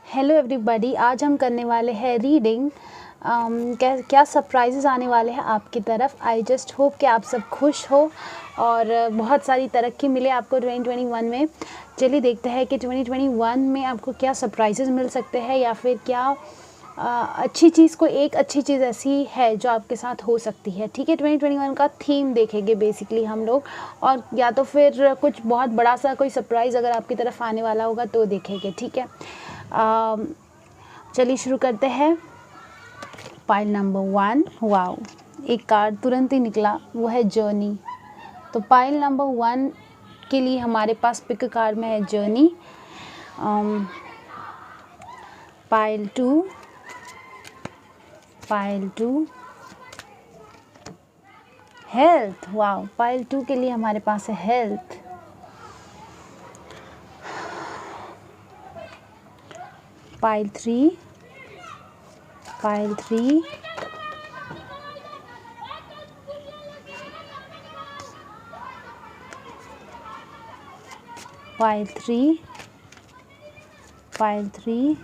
Hello everybody, आज हम करने वाले हैं रीडिंग। क्या सरप्राइजेज़ आने वाले हैं आपकी तरफ। आई जस्ट होप कि आप सब खुश हो और बहुत सारी तरक्की मिले आपको 2021 में। चलिए देखते हैं कि 2021 में आपको क्या सरप्राइजेज़ मिल सकते हैं या फिर क्या अच्छी चीज़, को एक अच्छी चीज़ ऐसी है जो आपके साथ हो सकती है। ठीक है, 2021 का थीम देखेंगे बेसिकली हम लोग, और या तो फिर कुछ बहुत बड़ा सा कोई सरप्राइज़ अगर आपकी तरफ आने वाला होगा तो देखेंगे। ठीक है, चलिए शुरू करते हैं। पाइल नंबर 1, वाओ, एक कार्ड तुरंत ही निकला, वो है जर्नी। तो पाइल नंबर 1 के लिए हमारे पास पिक कार्ड में है journey. Pile 2, health. Wow, pile 2 के लिए हमारे पास है health. Pile 3, pile 3, pile 3, pile 3,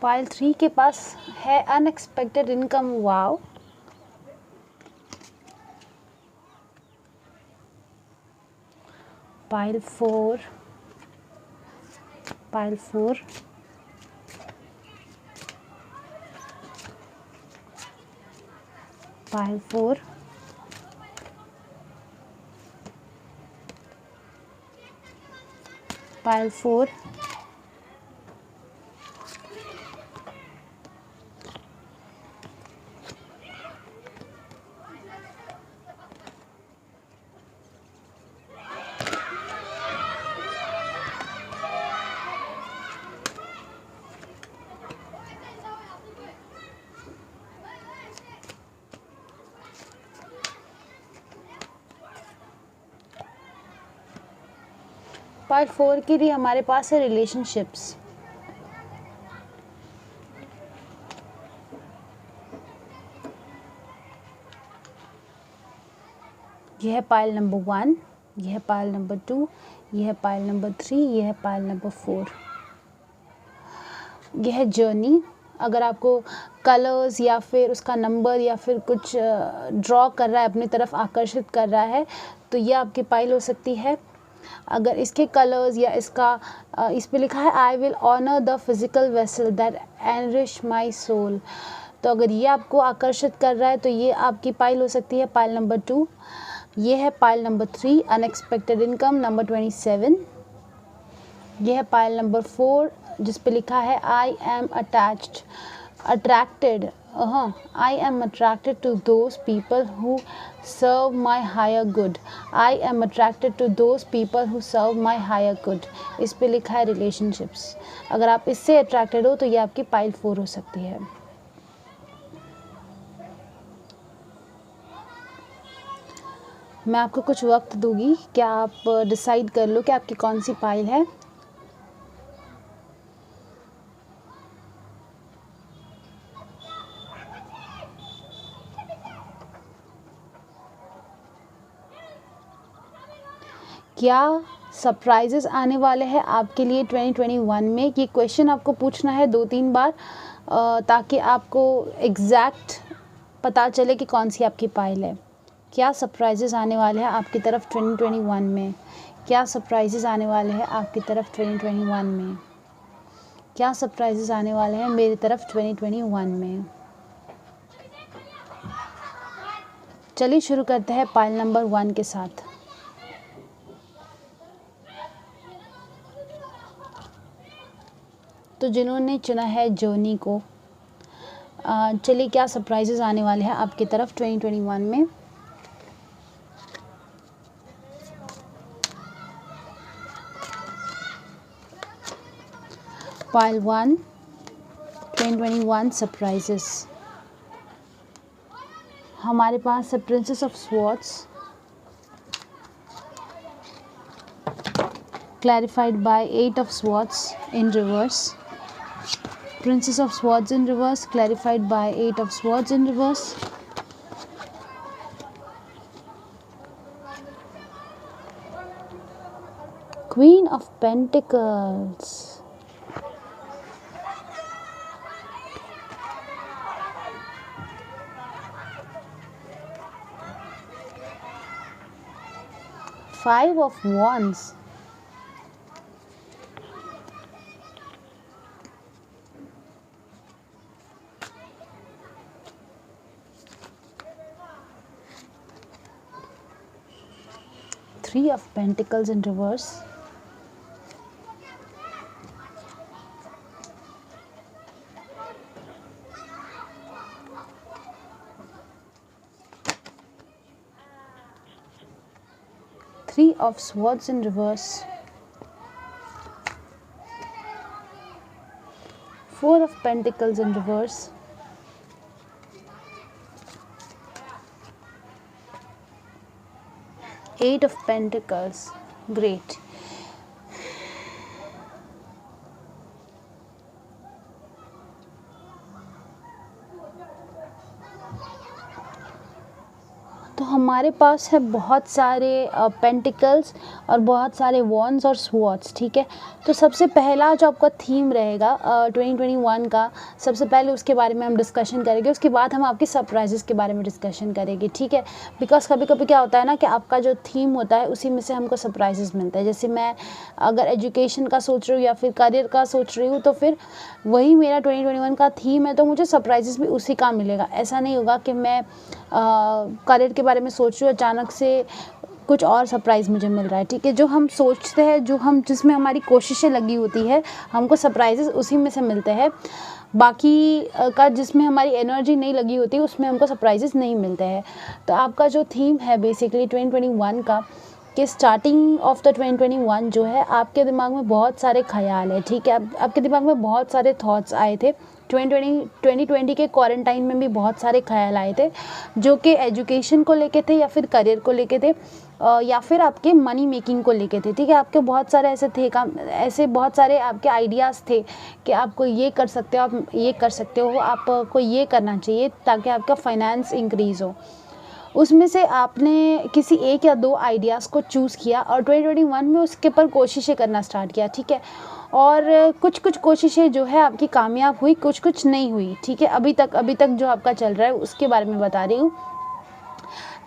pile 3 के पास है unexpected income. Wow, pile 4, pile 4, pile 4, pile 4, pile 4 के लिए हमारे पास है रिलेशनशिप्स। यह है पाइल नंबर 1, यह है पाइल नंबर 2, यह है पाइल नंबर 3, यह है पाइल नंबर 4। यह है जर्नी। अगर आपको कलर्स या फिर उसका नंबर या फिर कुछ ड्रॉ कर रहा है, अपनी तरफ आकर्षित कर रहा है, तो ये आपकी पाइल हो सकती है। अगर इसके कलर्स या इसका इस पे लिखा है I will honour the physical vessel that enrich my soul, तो अगर ये आपको आकर्षित कर रहा है तो ये आपकी पाइल हो सकती है पाइल नंबर 2। ये है pile number 3, unexpected income number 27। ये है पाइल नंबर 4 जिस पे लिखा है I am attracted I am attracted to those people who serve my higher good. I am attracted to those people who serve my higher good. इस पे लिखा है रिलेशनशिप्स। अगर आप इससे अट्रैक्टेड हो तो ये आपकी पाइल 4 हो सकती है। मैं आपको कुछ वक्त दूंगी, क्या आप डिसाइड कर लो कि आपकी कौन सी पाइल है। क्या सरप्राइजेस आने वाले हैं आपके लिए 2021 में। ये क्वेश्चन आपको पूछना है 2-3 बार ताकि आपको एग्जैक्ट पता चले कि कौन सी आपकी पाइल है। क्या सरप्राइजेस आने वाले हैं आपकी तरफ 2021 में। क्या सरप्राइजेस आने वाले हैं आपकी तरफ 2021 में। क्या सरप्राइजेस आने वाले हैं मेरी तरफ 2021 में। चलिए शुरू करते हैं पाइल नंबर 1 के साथ। तो जिन्होंने चुना है जर्नी को, चलिए क्या सरप्राइजेस आने वाले हैं आपकी तरफ 2021 में। Pile 1, 2021 surprises. हमारे पास है Princess of Swords, clarified by 8 of Swords in reverse. Princess of Swords in reverse, clarified by 8 of Swords in reverse. Queen of Pentacles. Five of Wands. Three of Pentacles in reverse. Three of Swords in reverse. Four of Pentacles in reverse. Eight of Pentacles. Great. तो हमारे पास है बहुत सारे pentacles और बहुत सारे wands और स्वॉर्ड्स, ठीक है। तो सबसे पहला जो आपका थीम रहेगा 2021 का, सबसे पहले उसके बारे में हम डिस्कशन करेंगे, उसके बाद हम आपके सरप्राइजेस के बारे में डिस्कशन करेंगे, ठीक है। बिकॉज कभी कभी क्या होता है ना कि आपका जो थीम होता है उसी में से हमको सरप्राइजेस मिलता है। जैसे मैं अगर एजुकेशन का सोच रही हूँ या फिर करियर का सोच रही हूँ तो फिर वही मेरा 2021 का थीम है, तो मुझे सरप्राइजेस भी उसी का मिलेगा। ऐसा नहीं होगा कि मैं करियर के बारे में सोच रही हूँ अचानक से कुछ और सरप्राइज़ मुझे मिल रहा है, ठीक है। जो हम सोचते हैं, जो हम जिसमें हमारी कोशिशें लगी होती है, हमको सरप्राइजेस उसी में से मिलते हैं। बाकी का जिसमें हमारी एनर्जी नहीं लगी होती उसमें हमको सरप्राइजेस नहीं मिलते हैं। तो आपका जो थीम है बेसिकली 2021 का, कि स्टार्टिंग ऑफ द 2021 जो है आपके दिमाग में बहुत सारे ख्याल है, ठीक है। आपके दिमाग में बहुत सारे थॉट्स आए थे 2020 के क्वारंटाइन में भी बहुत सारे ख्याल आए थे, जो कि एजुकेशन को लेके थे या फिर करियर को लेके थे या फिर आपके मनी मेकिंग को लेके थे, ठीक है। आपके बहुत सारे ऐसे थे काम, ऐसे बहुत सारे आपके आइडियाज़ थे कि आपको ये कर सकते हो, आप ये कर सकते हो, आपको ये करना चाहिए ताकि आपका फाइनेंस इंक्रीज़ हो। उसमें से आपने किसी एक या दो आइडियाज़ को चूज़ किया और 2021 में उसके ऊपर कोशिशें करना स्टार्ट किया, ठीक है। और कुछ कुछ कोशिशें जो है आपकी कामयाब हुई, कुछ कुछ नहीं हुई, ठीक है। अभी तक जो आपका चल रहा है उसके बारे में बता रही हूँ।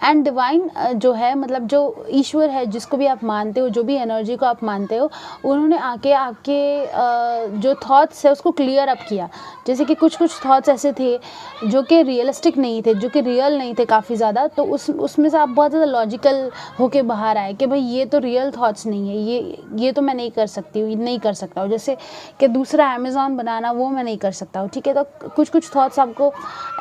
एंड डिवाइन जो है, मतलब जो ईश्वर है, जिसको भी आप मानते हो, जो भी एनर्जी को आप मानते हो, उन्होंने आके आपके जो थॉट्स है उसको क्लियर अप किया। जैसे कि कुछ कुछ थॉट्स ऐसे थे जो कि रियलिस्टिक नहीं थे, जो कि रियल नहीं थे काफ़ी ज़्यादा, तो उसमें से आप बहुत ज़्यादा लॉजिकल होके बाहर आए कि भाई ये तो रियल थॉट्स नहीं है, ये तो मैं नहीं कर सकती हूँ, नहीं कर सकता हूँ। जैसे कि दूसरा अमेज़ॉन बनाना, वो मैं नहीं कर सकता हूँ, ठीक है। तो कुछ कुछ थॉट्स आपको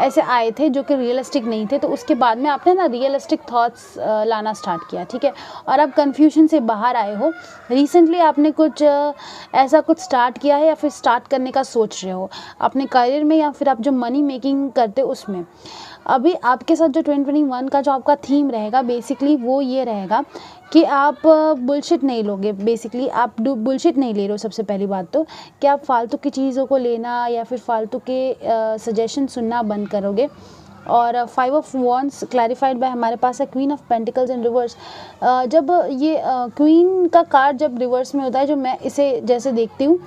ऐसे आए थे जो कि रियलिस्टिक नहीं थे, तो उसके बाद में आपने ना रियलिस्टिक थॉट्स लाना स्टार्ट किया, ठीक है। और आप कन्फ्यूजन से बाहर आए हो। रिसेंटली आपने कुछ ऐसा कुछ स्टार्ट किया है या फिर स्टार्ट करने का सोच रहे हो अपने करियर में, या फिर आप जो मनी मेकिंग करते हो उसमें। अभी आपके साथ जो 2021 का जो आपका थीम रहेगा बेसिकली वो ये रहेगा कि आप बुलशिट नहीं लोगे। बेसिकली आप बुलशिट नहीं ले रहे हो। सबसे पहली बात तो कि आप फालतू की चीज़ों को लेना या फिर फालतू के सजेशन सुनना बंद करोगे। और 5 ऑफ वॉन्ड्स क्लैरिफाइड बाय हमारे पास है queen of pentacles in reverse. जब ये क्वीन का कार्ड जब रिवर्स में होता है, जो मैं इसे जैसे देखती हूँ,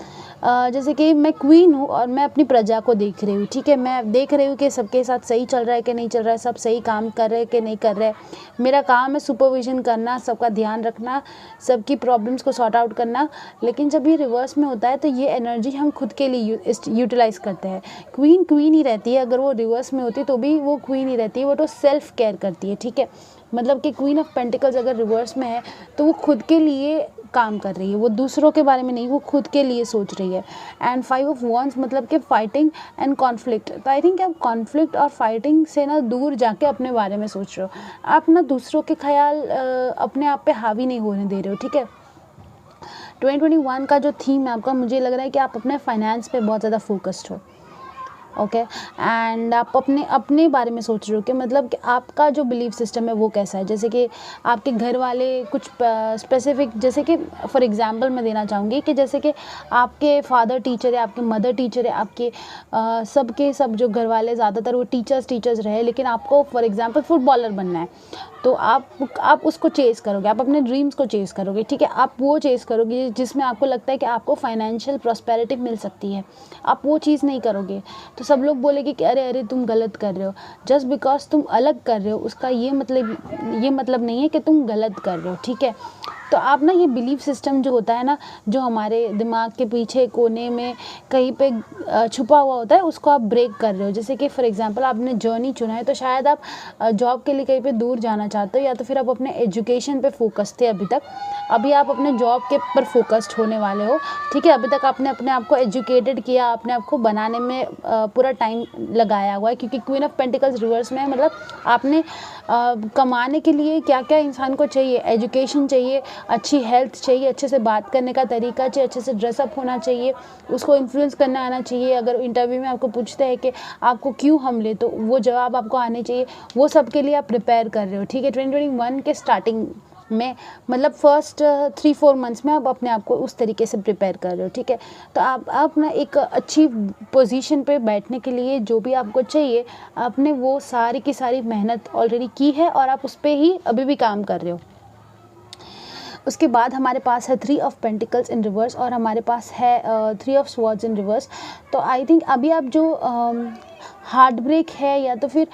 जैसे कि मैं क्वीन हूँ और मैं अपनी प्रजा को देख रही हूँ, ठीक है। मैं देख रही हूँ कि सबके साथ सही चल रहा है कि नहीं चल रहा है, सब सही काम कर रहे हैं कि नहीं कर रहे हैं। मेरा काम है सुपरविजन करना, सबका ध्यान रखना, सबकी प्रॉब्लम्स को सॉर्ट आउट करना। लेकिन जब ये रिवर्स में होता है तो ये एनर्जी हम खुद के लिए यूटिलाइज़ करते हैं। क्वीन ही रहती है, अगर वो रिवर्स में होती तो भी वो क्वीन ही रहती है, वो तो सेल्फ केयर करती है, ठीक है। मतलब कि क्वीन ऑफ पेंटिकल्स अगर रिवर्स में है तो वो खुद के लिए काम कर रही है, वो दूसरों के बारे में नहीं, वो खुद के लिए सोच रही है। एंड 5 ऑफ वॉन्ड्स मतलब कि फाइटिंग एंड कॉन्फ्लिक्ट। तो आई थिंक आप कॉन्फ्लिक्ट और फाइटिंग से ना दूर जाके अपने बारे में सोच रहे हो। आप ना दूसरों के ख्याल अपने आप पे हावी नहीं होने दे रहे हो, ठीक है। 2021 का जो थीम है आपका, मुझे लग रहा है कि आप अपने फाइनेंस पे बहुत ज़्यादा फोकस्ड हो। ओके, एंड आप अपने अपने बारे में सोच रहे हो कि मतलब कि आपका जो बिलीफ सिस्टम है वो कैसा है। जैसे कि आपके घर वाले कुछ स्पेसिफिक, जैसे कि फॉर एग्जांपल मैं देना चाहूँगी कि जैसे कि आपके फादर टीचर है, आपके मदर टीचर है, आपके सबके सब जो घर वाले ज़्यादातर वो टीचर्स रहे, लेकिन आपको फॉर एग्जांपल फुटबॉलर बनना है, तो आप उसको चेज़ करोगे, आप अपने ड्रीम्स को चेज़ करोगे, ठीक है। आप वो चेज़ करोगे जिसमें आपको लगता है कि आपको फाइनेंशियल प्रॉस्पेरिटी मिल सकती है, आप वो चीज़ नहीं करोगे तो सब लोग बोलेंगे कि अरे अरे तुम गलत कर रहे हो। जस्ट बिकॉज तुम अलग कर रहे हो उसका ये मतलब नहीं है कि तुम गलत कर रहे हो, ठीक है। तो आप ना ये बिलीफ सिस्टम जो होता है ना, जो हमारे दिमाग के पीछे कोने में कहीं पे छुपा हुआ होता है, उसको आप ब्रेक कर रहे हो। जैसे कि फॉर एग्जांपल आपने जर्नी चुना है, तो शायद आप जॉब के लिए कहीं पे दूर जाना चाहते हो, या तो फिर आप अपने एजुकेशन पे फोकस थे अभी तक, अभी आप अपने जॉब के पर फोकस्ड होने वाले हो, ठीक है। अभी तक आपने अपने आप को एजुकेटेड किया, अपने आप को बनाने में पूरा टाइम लगाया हुआ है, क्योंकि क्वीन ऑफ पेंटिकल्स रिवर्स में है, मतलब आपने कमाने के लिए क्या क्या इंसान को चाहिए, एजुकेशन चाहिए, अच्छी हेल्थ चाहिए, अच्छे से बात करने का तरीका चाहिए, अच्छे से ड्रेसअप होना चाहिए, उसको इन्फ्लुएंस करना आना चाहिए। अगर इंटरव्यू में आपको पूछते हैं कि आपको क्यों हम ले, तो वो जवाब आपको आने चाहिए। वो सब के लिए आप प्रिपेयर कर रहे हो, ठीक है। 2021 के स्टार्टिंग में, मतलब फर्स्ट 3-4 मंथ्स में आप अपने आप को उस तरीके से प्रिपेयर कर रहे हो, ठीक है। तो आप ना एक अच्छी पोजीशन पे बैठने के लिए जो भी आपको चाहिए, आपने वो सारी की सारी मेहनत ऑलरेडी की है और आप उस पर ही अभी भी काम कर रहे हो। उसके बाद हमारे पास है 3 ऑफ पेंटिकल्स इन रिवर्स और हमारे पास है 3 ऑफ स्वॉर्ड्स इन रिवर्स। तो आई थिंक अभी आप जो हार्ट ब्रेक है, या तो फिर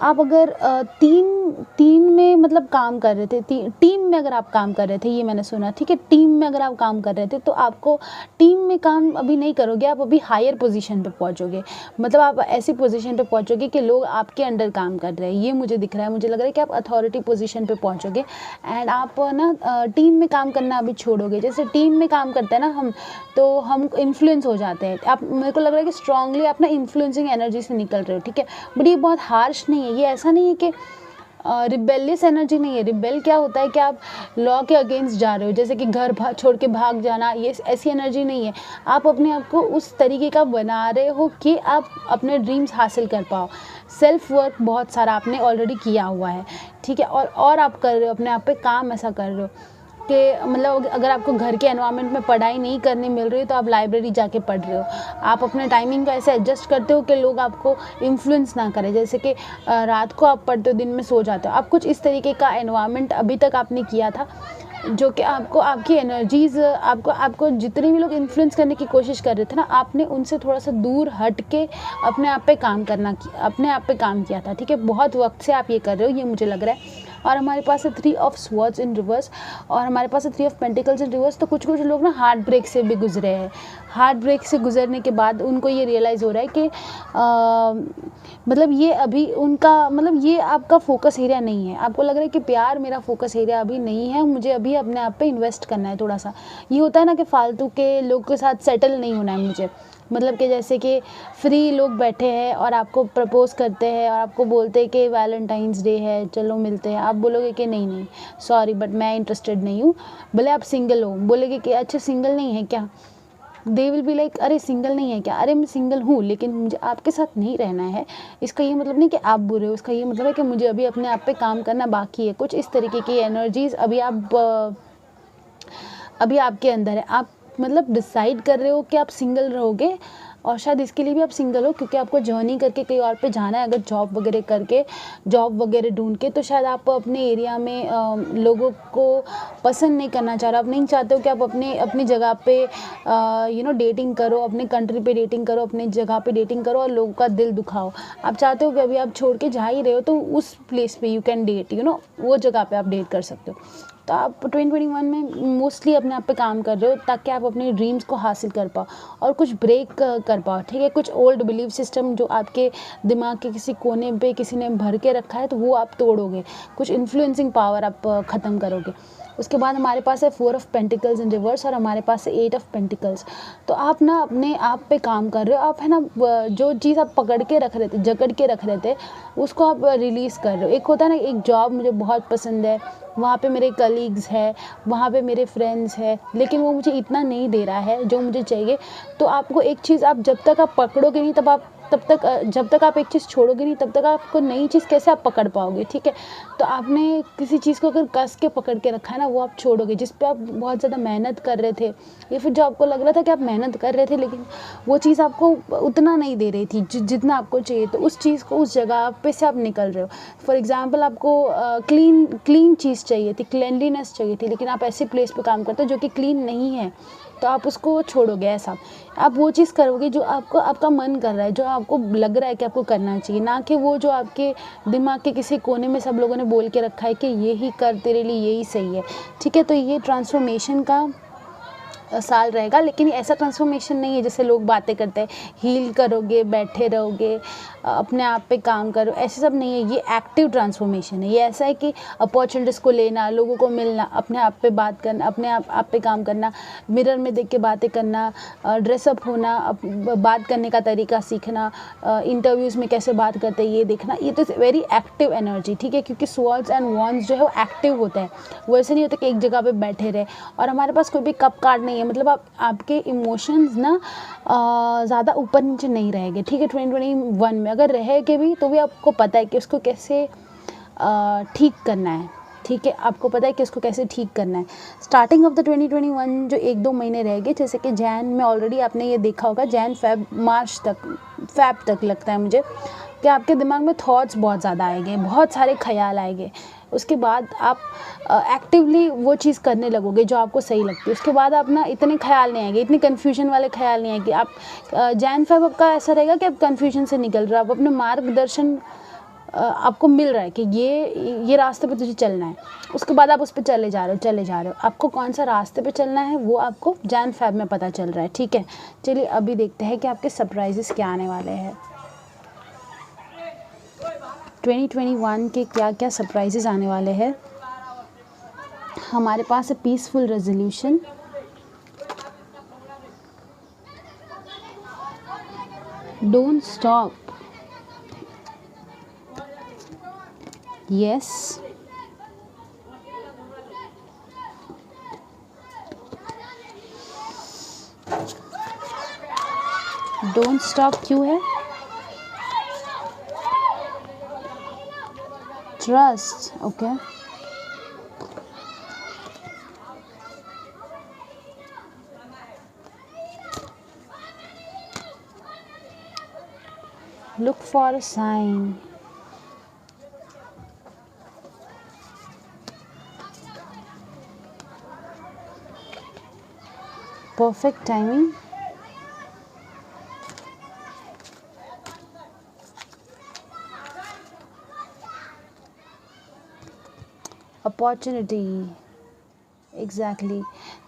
आप अगर टीम में मतलब काम कर रहे थे, टीम में अगर आप काम कर रहे थे, ये मैंने सुना, ठीक है। टीम में अगर आप काम कर रहे थे तो आपको टीम में काम अभी नहीं करोगे, आप अभी हायर पोजीशन पे पहुंचोगे, मतलब आप ऐसी पोजीशन पे पहुंचोगे कि लोग आपके अंडर काम कर रहे हैं, ये मुझे दिख रहा है। मुझे लग रहा है कि आप अथॉरिटी पोजीशन पे पहुंचोगे एंड आप ना टीम में काम करना अभी छोड़ोगे। जैसे टीम में काम करते हैं ना हम, तो हम इन्फ्लुएंस हो जाते हैं। आप, मेरे को लग रहा है कि स्ट्रांगली आप ना इन्फ्लुएंसिंग एनर्जी से निकल रहे हो, ठीक है। बट ये बहुत हार्श नहीं है, ये ऐसा नहीं है कि रिबेलियस एनर्जी नहीं है। रिबेल क्या होता है कि आप लॉ के अगेंस्ट जा रहे हो, जैसे कि घर छोड़ के भाग जाना, ये ऐसी एनर्जी नहीं है। आप अपने आप को उस तरीके का बना रहे हो कि आप अपने ड्रीम्स हासिल कर पाओ। सेल्फ वर्क बहुत सारा आपने ऑलरेडी किया हुआ है, ठीक है। और आप कर रहे हो, अपने आप पे काम ऐसा कर रहे हो कि मतलब अगर आपको घर के एनवायरनमेंट में पढ़ाई नहीं करने मिल रही है तो आप लाइब्रेरी जाके पढ़ रहे हो। आप अपने टाइमिंग को ऐसे एडजस्ट करते हो कि लोग आपको इन्फ्लुएंस ना करें, जैसे कि रात को आप पढ़ते हो, दिन में सो जाते हो। आप कुछ इस तरीके का एनवायरनमेंट अभी तक आपने किया था जो कि आपको आपकी एनर्जीज़, आपको जितने भी लोग इन्फ्लुएंस करने की कोशिश कर रहे थे ना, आपने उनसे थोड़ा सा दूर हट के अपने आप पे काम किया था, ठीक है। बहुत वक्त से आप ये कर रहे हो, ये मुझे लग रहा है। और हमारे पास है 3 ऑफ स्वॉर्ड्स इन रिवर्स और हमारे पास है 3 ऑफ पेंटिकल्स इन रिवर्स। तो कुछ लोग ना हार्ट ब्रेक से भी गुजरे हैं। हार्ट ब्रेक से गुजरने के बाद उनको ये रियलाइज़ हो रहा है कि मतलब ये अभी उनका, मतलब ये आपका फोकस एरिया नहीं है। आपको लग रहा है कि प्यार मेरा फोकस एरिया अभी नहीं है, मुझे अभी अपने आप पे इन्वेस्ट करना है थोड़ा सा। ये होता है ना कि फालतू के लोग के साथ सेटल नहीं होना है मुझे, मतलब कि जैसे कि फ्री लोग बैठे हैं और आपको प्रपोज करते हैं और आपको बोलते हैं कि वैलेंटाइंस डे है, चलो मिलते हैं। आप बोलोगे कि नहीं सॉरी बट मैं इंटरेस्टेड नहीं हूँ। भले आप सिंगल हो, बोलेगे कि अच्छा सिंगल नहीं है क्या, दे विल बी लाइक अरे सिंगल नहीं है क्या, अरे मैं सिंगल हूँ लेकिन मुझे आपके साथ नहीं रहना है। इसका ये मतलब नहीं कि आप बुरे हो, इसका ये मतलब है कि मुझे अभी अपने आप पे काम करना बाकी है। कुछ इस तरीके की एनर्जीज अभी आपके अंदर है। आप मतलब डिसाइड कर रहे हो कि आप सिंगल रहोगे, और शायद इसके लिए भी आप सिंगल हो क्योंकि आपको जर्नी करके कहीं और पे जाना है। अगर जॉब वगैरह ढूंढ के, तो शायद आप अपने एरिया में लोगों को पसंद नहीं करना चाह रहे। आप नहीं चाहते हो कि आप अपनी जगह पे डेटिंग करो, अपने कंट्री पे डेटिंग करो, अपने जगह पे डेटिंग करो और लोगों का दिल दुखाओ। आप चाहते हो कि अभी आप छोड़ के जा ही रहे हो तो उस प्लेस पे यू कैन डेट, वो जगह पे आप डेट कर सकते हो। तो आप 2021 में मोस्टली अपने आप पे काम कर रहे हो ताकि आप अपने ड्रीम्स को हासिल कर पाओ और कुछ ब्रेक कर पाओ, ठीक है। कुछ ओल्ड बिलीफ सिस्टम जो आपके दिमाग के किसी कोने पे किसी ने भर के रखा है, तो वो आप तोड़ोगे। कुछ इन्फ्लुएंसिंग पावर आप ख़त्म करोगे। उसके बाद हमारे पास है 4 ऑफ पेंटिकल्स इन रिवर्स और हमारे पास है 8 ऑफ पेंटिकल्स। तो आप ना अपने आप पे काम कर रहे हो, आप है ना जो चीज़ आप पकड़ के रख रहे थे, जकड़ के रख रहे थे, उसको आप रिलीज़ कर रहे हो। एक होता है ना, एक जॉब मुझे बहुत पसंद है, वहाँ पे मेरे कलीग्स हैं, वहाँ पे मेरे फ्रेंड्स हैं, लेकिन वो मुझे इतना नहीं दे रहा है जो मुझे चाहिए। तो आपको एक चीज़, आप जब तक आप पकड़ोगे नहीं तब तक जब तक आप एक चीज़ छोड़ोगे नहीं तब तक आपको नई चीज़ कैसे आप पकड़ पाओगे, ठीक है। तो आपने किसी चीज़ को अगर कस के पकड़ के रखा है ना, वो आप छोड़ोगे। जिस पे आप बहुत ज़्यादा मेहनत कर रहे थे या फिर जो आपको लग रहा था कि आप मेहनत कर रहे थे लेकिन वो चीज़ आपको उतना नहीं दे रही थी जितना आपको चाहिए, तो उस चीज़ को, उस जगह पे से आप निकल रहे हो। फॉर एग्जाम्पल, आपको क्लीन चीज़ चाहिए थी, क्लेanलीनेस चाहिए थी, लेकिन आप ऐसे प्लेस पे काम करते हो जो कि क्लीन नहीं है, तो आप उसको छोड़ोगे। ऐसा आप वो चीज़ करोगे जो आपका मन कर रहा है, जो आपको लग रहा है कि आपको करना चाहिए, ना कि वो जो आपके दिमाग के किसी कोने में सब लोगों ने बोल के रखा है कि यही कर, तेरे लिए यही सही है, ठीक है। तो ये ट्रांसफॉर्मेशन का साल रहेगा, लेकिन ऐसा ट्रांसफॉर्मेशन नहीं है जैसे लोग बातें करते हैं, हील करोगे, बैठे रहोगे, अपने आप पे काम करो, ऐसे सब नहीं है। ये एक्टिव ट्रांसफॉर्मेशन है। ये ऐसा है कि अपॉर्चुनिटीज़ को लेना, लोगों को मिलना, अपने आप पे बात करना, अपने आप पे काम करना, मिरर में देख के बातें करना, ड्रेसअप होना, बात करने का तरीका सीखना, इंटरव्यूज़ में कैसे बात करते हैं ये देखना। ये तो वेरी एक्टिव एनर्जी, ठीक है, क्योंकि स्वॉर्ड्स एंड वॉन्ड्स जो है वो एक्टिव होता है, वो ऐसे नहीं होता कि एक जगह पे बैठे रहे। और हमारे पास कोई भी कप कार्ड नहीं है, मतलब आपके इमोशंस ना ज़्यादा ऊपर नीचे नहीं रहेंगे, ठीक है। 2021 में अगर रहेंगे भी तो भी आपको पता है कि उसको कैसे ठीक करना है, ठीक है, आपको पता है कि उसको कैसे ठीक करना है। स्टार्टिंग ऑफ द 2021 जो 1-2 महीने रहेंगे, जैसे कि जैन में ऑलरेडी आपने ये देखा होगा, जैन फैब तक लगता है मुझे कि आपके दिमाग में थॉट्स बहुत ज़्यादा आएंगे, बहुत सारे ख्याल आएंगे। उसके बाद आप एक्टिवली वो चीज़ करने लगोगे जो आपको सही लगती है। उसके बाद आप ना इतने ख्याल नहीं आएंगे, इतने कन्फ्यूजन वाले ख्याल नहीं आएंगे। आप जैन फेब आपका ऐसा रहेगा कि आप कन्फ्यूजन से निकल रहे हो, आप अपने मार्गदर्शन आपको मिल रहा है कि ये रास्ते पे तुझे चलना है। उसके बाद आप उस पर चले जा रहे हो। आपको कौन सा रास्ते पे चलना है वो आपको जैन फेब में पता चल रहा है, ठीक है। चलिए अभी देखते हैं कि आपके सरप्राइजेस क्या आने वाले हैं, 2021 के क्या क्या सरप्राइजेस आने वाले हैं। हमारे पास है peaceful resolution, don't stop, yes, don't stop क्यों है, trust, okay, look for a sign, perfect timing, opportunity, exactly.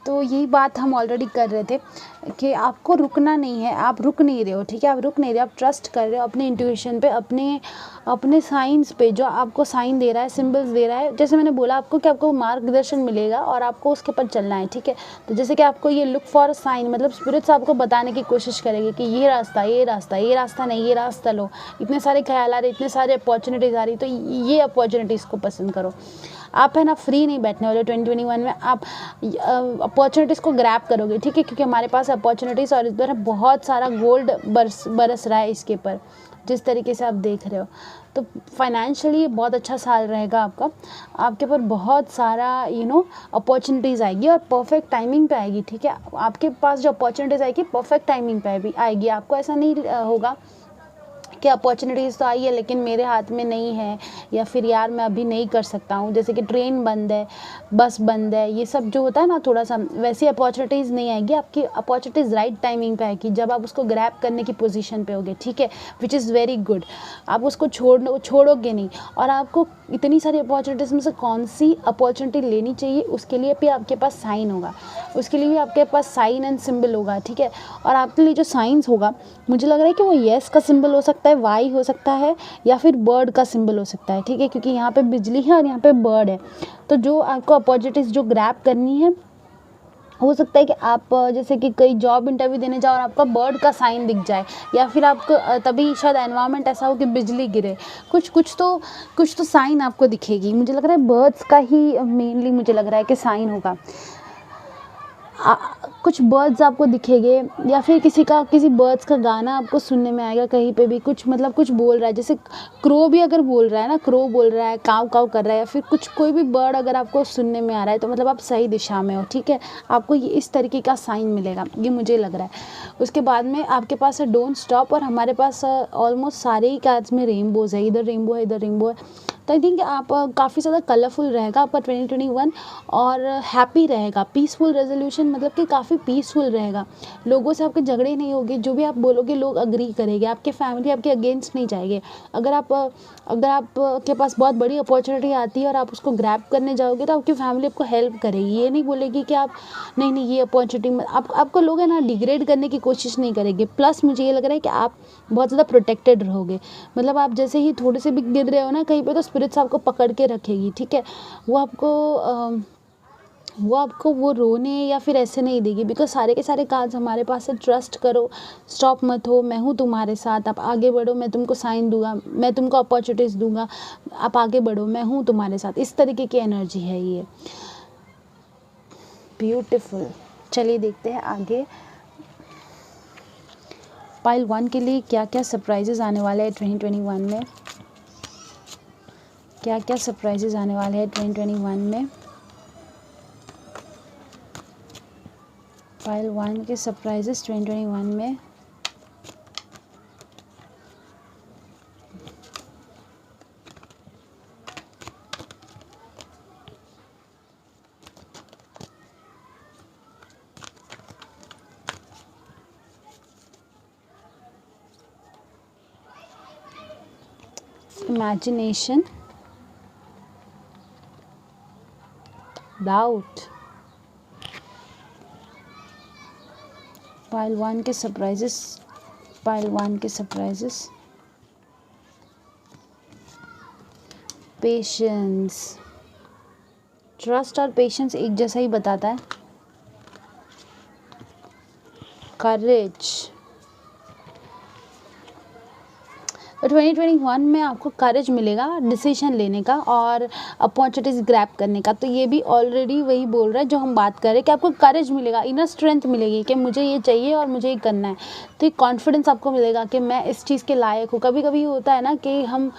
तो यही बात हम ऑलरेडी कर रहे थे कि आपको रुकना नहीं है, आप रुक नहीं रहे हो, ठीक है, आप रुक नहीं रहे, आप ट्रस्ट कर रहे हो अपने इंट्यूशन पे, अपने साइंस पे, जो आपको साइन दे रहा है, सिंबल्स दे रहा है। जैसे मैंने बोला आपको कि आपको मार्गदर्शन मिलेगा और आपको उसके ऊपर चलना है, ठीक है। तो जैसे कि आपको ये लुक फॉर साइन, मतलब स्पिरिट्स आपको बताने की कोशिश करेगी कि ये रास्ता नहीं, ये रास्ता लो। इतने सारे ख्याल आ रहे, इतने सारे अपॉर्चुनिटीज़ आ रही, तो ये अपॉर्चुनिटीज़ को पसंद करो। आप है ना फ्री नहीं बैठने वाले 2021 में, आप अपॉर्चुनिटीज़ को ग्रैब करोगे, ठीक है, क्योंकि हमारे पास अपॉर्चुनिटीज़ और इस बार बहुत सारा गोल्ड बरस रहा है इसके ऊपर, जिस तरीके से आप देख रहे हो। तो फाइनेंशियली बहुत अच्छा साल रहेगा आपका, आपके ऊपर बहुत सारा अपॉर्चुनिटीज़ आएगी और परफेक्ट टाइमिंग पे आएगी, ठीक है। आपके पास जो अपॉर्चुनिटीज़ आएगी परफेक्ट टाइमिंग पे आएगी। आपको ऐसा नहीं होगा कि अपॉर्चुनिटीज़ तो आई है लेकिन मेरे हाथ में नहीं है, या फिर यार मैं अभी नहीं कर सकता हूँ, जैसे कि ट्रेन बंद है, बस बंद है, ये सब जो होता है ना थोड़ा सा, वैसी अपॉर्चुनिटीज़ नहीं आएगी। आपकी अपॉर्चुनिटीज़ राइट टाइमिंग पे आएगी, जब आप उसको ग्रैब करने की पोजीशन पे होगे, ठीक है, विच इज़ वेरी गुड। आप उसको छोड़ोगे नहीं। और आपको इतनी सारी अपॉर्चुनिटीज़ में से कौन सी अपॉर्चुनिटी लेनी चाहिए, उसके लिए भी आपके पास साइन होगा, उसके लिए भी आपके पास साइन एंड सिंबल होगा, ठीक है। और आपके लिए जो साइंस होगा, मुझे लग रहा है कि वो येस का सिंबल हो सकता है, सकता है वाई हो सकता है या फिर बर्ड का सिंबल हो सकता है, ठीक है, क्योंकि यहाँ पे बिजली है और यहाँ पे बर्ड है। तो जो आपको अपॉर्चुनिटीज़ जो ग्रैब करनी है, हो सकता है कि आप जैसे कि कई जॉब इंटरव्यू देने जाओ और आपका बर्ड का साइन दिख जाए, या फिर आपको तभी शायद एनवायरनमेंट ऐसा हो कि बिजली गिरे, कुछ तो साइन आपको दिखेगी। मुझे लग रहा है बर्ड्स का ही मेनली मुझे लग रहा है कि साइन होगा। कुछ बर्ड्स आपको दिखेंगे या फिर किसी बर्ड्स का गाना आपको सुनने में आएगा कहीं पे भी, कुछ मतलब कुछ बोल रहा है, जैसे क्रो भी अगर बोल रहा है ना, क्रो बोल रहा है, काव काव कर रहा है, या फिर कोई भी बर्ड अगर आपको सुनने में आ रहा है तो मतलब आप सही दिशा में हो, ठीक है। आपको ये इस तरीके का साइन मिलेगा, ये मुझे लग रहा है। उसके बाद में आपके पास है डोंट स्टॉप, और हमारे पास ऑलमोस्ट सारे ही कार्ड्स में रेनबोज है, इधर रेनबो है, इधर रेनबो है। तो आई थिंक आप काफ़ी ज़्यादा कलरफुल रहेगा आपका 2021, और हैप्पी रहेगा, पीसफुल रेजोल्यूशन, मतलब कि काफ़ी पीसफुल रहेगा। लोगों से आपके झगड़े नहीं होंगे, जो भी आप बोलोगे लोग अग्री करेंगे, आपके फैमिली आपके अगेंस्ट नहीं जाएंगे। अगर आप के पास बहुत बड़ी अपॉर्चुनिटी आती है और आप उसको ग्रैब करने जाओगे तो आपकी फैमिली आपको हेल्प करेगी, ये नहीं बोलेगी कि आप नहीं ये अपॉर्चुनिटी आपको लोग है ना डिग्रेड करने की कोशिश नहीं करेंगे। प्लस मुझे ये लग रहा है कि आप बहुत ज़्यादा प्रोटेक्टेड रहोगे, मतलब आप जैसे ही थोड़े से भी गिर रहे हो ना कहीं पे तो स्पिरिट्स आपको पकड़ के रखेगी, ठीक है। वो आपको वो रोने या फिर ऐसे नहीं देगी, बिकॉज सारे के सारे कार्ड्स हमारे पास है। ट्रस्ट करो, स्टॉप मत हो, मैं हूँ तुम्हारे साथ, आप आगे बढ़ो, मैं तुमको साइन दूंगा, मैं तुमको अपॉर्चुनिटीज़ दूंगा, आप आगे बढ़ो, मैं हूँ तुम्हारे साथ, इस तरीके की एनर्जी है ये। ब्यूटीफुल। चलिए देखते हैं आगे पाइल 1 के लिए क्या क्या सरप्राइजेज आने वाले हैं 2021 में, क्या क्या सरप्राइजेज आने वाले हैं 2021 में। पाइल 1 के सरप्राइजेस 2021 में। Imagination, doubt. पाइल 1 के सरप्राइजेस, पाइल 1 के सरप्राइजेस, पेशेंस। ट्रस्ट और पेशेंस एक जैसा ही बताता है। करेज। तो 2021 में आपको करेज मिलेगा डिसीजन लेने का और अपॉर्चुनिटीज़ ग्रैब करने का। तो ये भी ऑलरेडी वही बोल रहा है जो हम बात कर रहे हैं कि आपको करेज मिलेगा, इनर स्ट्रेंथ मिलेगी कि मुझे ये चाहिए और मुझे ये करना है। तो एक कॉन्फिडेंस आपको मिलेगा कि मैं इस चीज़ के लायक हूँ। कभी कभी होता है ना कि हम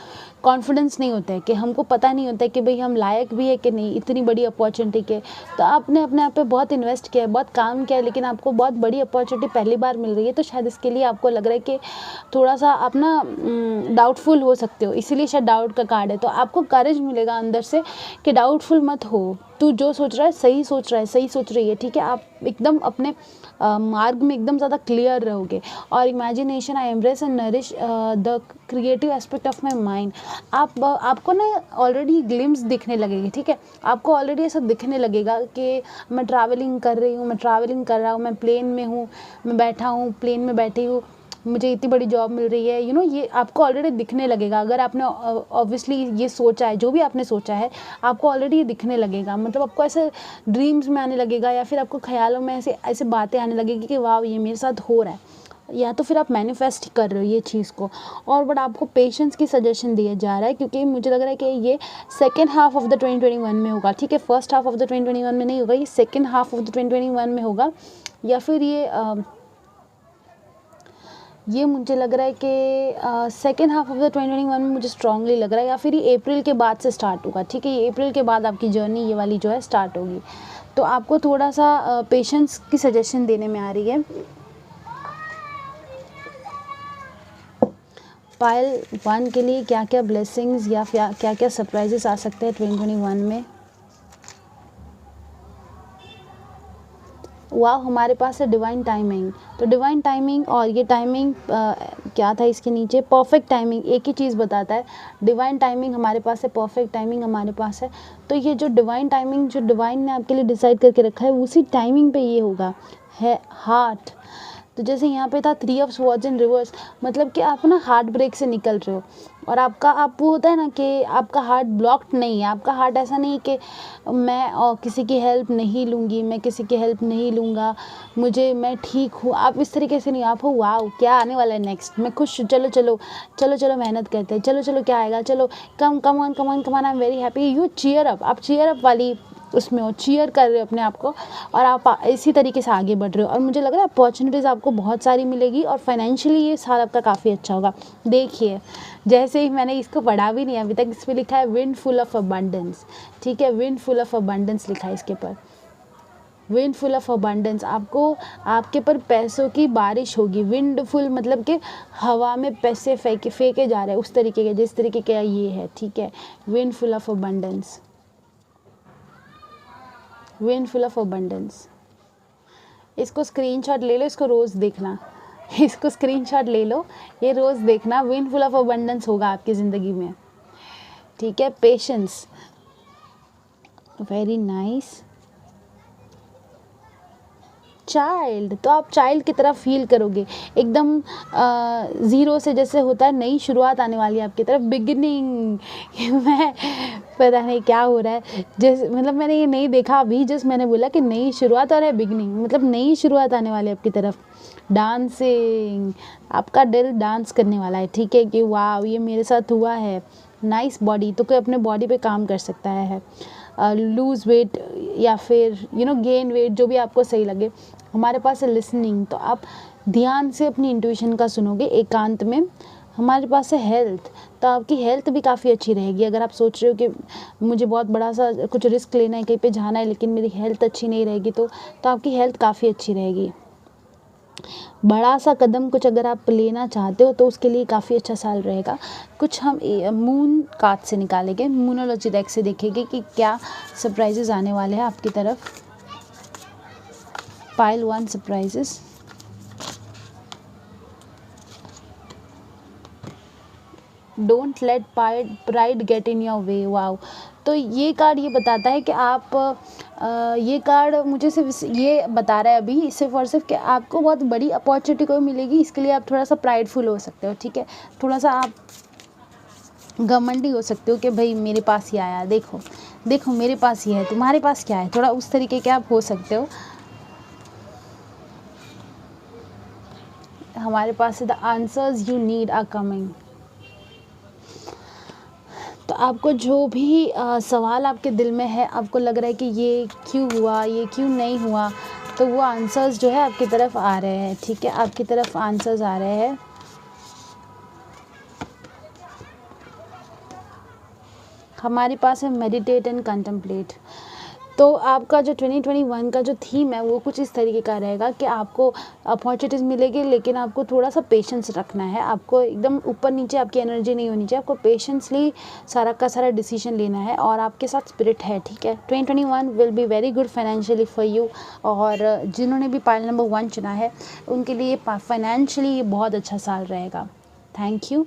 कॉन्फिडेंस नहीं होता है, कि हमको पता नहीं होता है कि भाई हम लायक भी है कि नहीं इतनी बड़ी अपॉर्चुनिटी के। तो आपने अपने आप पे बहुत इन्वेस्ट किया है, बहुत काम किया है, लेकिन आपको बहुत बड़ी अपॉर्चुनिटी पहली बार मिल रही है। तो शायद इसके लिए आपको लग रहा है कि थोड़ा सा आप ना डाउटफुल हो सकते हो, इसीलिए शायद डाउट का कार्ड है। तो आपको करेज मिलेगा अंदर से कि डाउटफुल मत हो, तू जो सोच रहा है सही सोच रहा है, सही सोच रही है, ठीक है। आप एकदम अपने मार्ग में एकदम ज़्यादा क्लियर रहोगे। और imagination, I embrace and nourish the creative aspect of my mind. आपको ना ऑलरेडी ग्लिम्स दिखने लगेगी, ठीक है। आपको ऑलरेडी ऐसा दिखने लगेगा कि मैं ट्रैवलिंग कर रही हूँ, मैं ट्रैवलिंग कर रहा हूँ, मैं प्लेन में हूँ, मैं बैठा हूँ, प्लेन में बैठी हूँ, मुझे इतनी बड़ी जॉब मिल रही है, ये आपको ऑलरेडी दिखने लगेगा। अगर आपने ऑब्वियसली ये सोचा है, जो भी आपने सोचा है आपको ऑलरेडी ये दिखने लगेगा। मतलब आपको ऐसे ड्रीम्स में आने लगेगा या फिर आपको ख्यालों में ऐसे बातें आने लगेगी कि वाह ये मेरे साथ हो रहा है, या तो फिर आप मैनिफेस्ट कर रहे हो ये चीज़ को। और बट आपको पेशेंस की सजेशन दिया जा रहा है, क्योंकि मुझे लग रहा है कि ये सेकेंड हाफ ऑफ द 2021 में होगा, ठीक है। फर्स्ट हाफ ऑफ द 2021 में नहीं होगा, ये सेकेंड हाफ ऑफ द 2021 में होगा। या फिर ये मुझे लग रहा है कि सेकेंड हाफ ऑफ द 2021 में मुझे स्ट्रांगली लग रहा है, या फिर ये अप्रैल के बाद से स्टार्ट होगा, ठीक है। ये अप्रैल के बाद आपकी जर्नी ये वाली जो है स्टार्ट होगी। तो आपको थोड़ा सा पेशेंस की सजेशन देने में आ रही है। पाइल 1 के लिए क्या क्या ब्लेसिंग्स या क्या क्या सरप्राइजेस आ सकते हैं 2021 में। वाह, हमारे पास है डिवाइन टाइमिंग। तो डिवाइन टाइमिंग, और ये टाइमिंग क्या था इसके नीचे, परफेक्ट टाइमिंग, एक ही चीज़ बताता है। डिवाइन टाइमिंग हमारे पास है, परफेक्ट टाइमिंग हमारे पास है। तो ये जो डिवाइन टाइमिंग जो डिवाइन ने आपके लिए डिसाइड करके रखा है उसी टाइमिंग पे ये होगा है हार्ट। तो जैसे यहाँ पे था 3 ऑफ स्वॉर्ड्स इन रिवर्स, मतलब कि आप ना हार्ट ब्रेक से निकल रहे हो और आपका आप वो होता है ना कि आपका हार्ट ब्लॉक्ड नहीं है, आपका हार्ट ऐसा नहीं कि मैं किसी की हेल्प नहीं लूँगी, मैं किसी की हेल्प नहीं लूँगा, मैं ठीक हूँ, आप इस तरीके से नहीं, आप हो वाओ क्या आने वाला है नेक्स्ट, मैं खुश, चलो चलो चलो चलो मेहनत करते हैं, चलो चलो क्या आएगा, चलो come come on come on come on, I am very happy, you cheer up, आप चीयर अप वाली उसमें हो, चीयर कर रहे हो अपने आप को और आप इसी तरीके से आगे बढ़ रहे हो और मुझे लग रहा है अपॉर्चुनिटीज़ आपको बहुत सारी मिलेगी और फाइनेंशियली ये साल आपका काफ़ी अच्छा होगा। देखिए जैसे ही मैंने इसको पढ़ा भी नहीं अभी तक, इस पर लिखा है विंड फुल ऑफ अबंडेंस, ठीक है, विंड फुल ऑफ अबंडेंस लिखा है इसके ऊपर, विंड फुल ऑफ अबंडेंस, आपको आपके पर पैसों की बारिश होगी। विंड फुल मतलब कि हवा में पैसे फेंके जा रहे हैं उस तरीके के, जिस तरीके का ये है, ठीक है, wind full of abundance, wind full of abundance. इसको स्क्रीनशॉट ले लो, इसको रोज़ देखना, इसको स्क्रीनशॉट ले लो, ये रोज़ देखना, विंड फुल ऑफ अबंडेंस होगा आपकी ज़िंदगी में, ठीक है। Patience, very nice. चाइल्ड, तो आप चाइल्ड की तरफ फील करोगे एकदम ज़ीरो से, जैसे होता है नई शुरुआत आने वाली है आपकी तरफ, बिगिनिंग मैं पता नहीं क्या हो रहा है, जैसे मतलब मैंने ये नहीं देखा अभी, जस्ट मैंने बोला कि नई शुरुआत और है बिगिनिंग, मतलब नई शुरुआत आने वाली है आपकी तरफ। डांसिंग, आपका दिल डांस करने वाला है, ठीक है, कि वाह ये मेरे साथ हुआ है। नाइस बॉडी, तो कोई अपने बॉडी पे काम कर सकता है, लूज़ वेट या फिर गेन वेट, जो भी आपको सही लगे। हमारे पास है लिसनिंग, तो आप ध्यान से अपनी इंट्यूशन का सुनोगे एकांत में। हमारे पास है हेल्थ, तो आपकी हेल्थ भी काफ़ी अच्छी रहेगी। अगर आप सोच रहे हो कि मुझे बहुत बड़ा सा कुछ रिस्क लेना है, कहीं पे जाना है, लेकिन मेरी हेल्थ अच्छी नहीं रहेगी, तो आपकी हेल्थ काफ़ी अच्छी रहेगी। बड़ा सा कदम कुछ अगर आप लेना चाहते हो तो उसके लिए काफ़ी अच्छा साल रहेगा। कुछ हम मून कार्ड से निकालेंगे, मूनोलॉजी डेक से देखेंगे कि क्या सरप्राइजेस आने वाले हैं आपकी तरफ। Pile 1 surprises, don't let pride get in your way, wow. तो ये कार्ड ये बताता है कि आप ये कार्ड मुझे सिर्फ ये बता रहा है अभी सिर्फ और सिर्फ कि आपको बहुत बड़ी अपॉर्चुनिटी को मिलेगी, इसके लिए आप थोड़ा सा प्राइडफुल हो सकते हो, ठीक है, थोड़ा सा आप घमंडी हो सकते हो कि भाई मेरे पास ही आया, देखो देखो मेरे पास ही है, तुम्हारे पास क्या है, थोड़ा उस तरीके के आप हो सकते हो। हमारे पास the answers you need are coming. तो आपको जो भी सवाल आपके दिल में है, आपको लग रहा है कि ये क्यों हुआ, ये क्यों नहीं हुआ, तो वो आंसर्स जो है आपकी तरफ आ रहे हैं, ठीक है, आपकी तरफ आंसर्स आ रहे हैं। हमारे पास है मेडिटेट एंड कंटेम्पलेट। तो आपका जो 2021 का जो थीम है वो कुछ इस तरीके का रहेगा कि आपको अपॉर्चुनिटीज़ मिलेगी, लेकिन आपको थोड़ा सा पेशेंस रखना है, आपको एकदम ऊपर नीचे आपकी एनर्जी नहीं होनी चाहिए, आपको पेशेंसली सारा का सारा डिसीजन लेना है और आपके साथ स्पिरिट है, ठीक है। 2021 will be very good financially for you, और जिन्होंने भी पाइल नंबर 1 चुना है उनके लिए फाइनेंशियली ये बहुत अच्छा साल रहेगा। Thank you.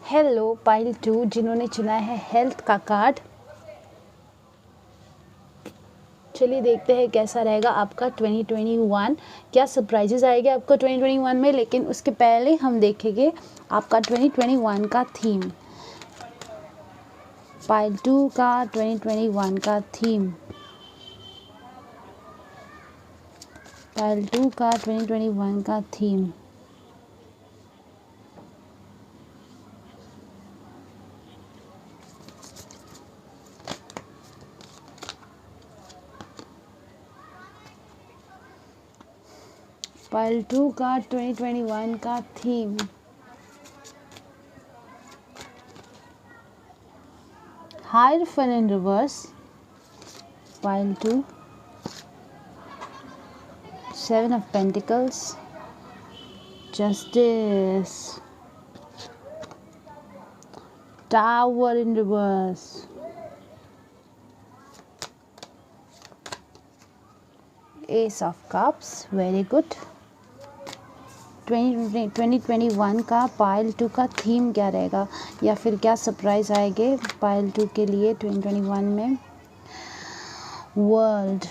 हेलो पाइल 2, जिन्होंने चुना है हेल्थ का कार्ड, चलिए देखते हैं कैसा रहेगा आपका 2021, क्या सरप्राइजेस आएंगे आपको 2021 में। लेकिन उसके पहले हम देखेंगे आपका 2021 का थीम, पाइल 2 का 2021 का थीम, पाइल 2 का 2021 का थीम। पाइल 2 का 2021 का theme, hierophant in reverse, pile 2, 7 of Pentacles, Justice, Tower in reverse, Ace of Cups, very good। 2021 का पाइल 2 का थीम क्या रहेगा या फिर क्या सरप्राइज आएंगे पाइल 2 के लिए 2021 में। World,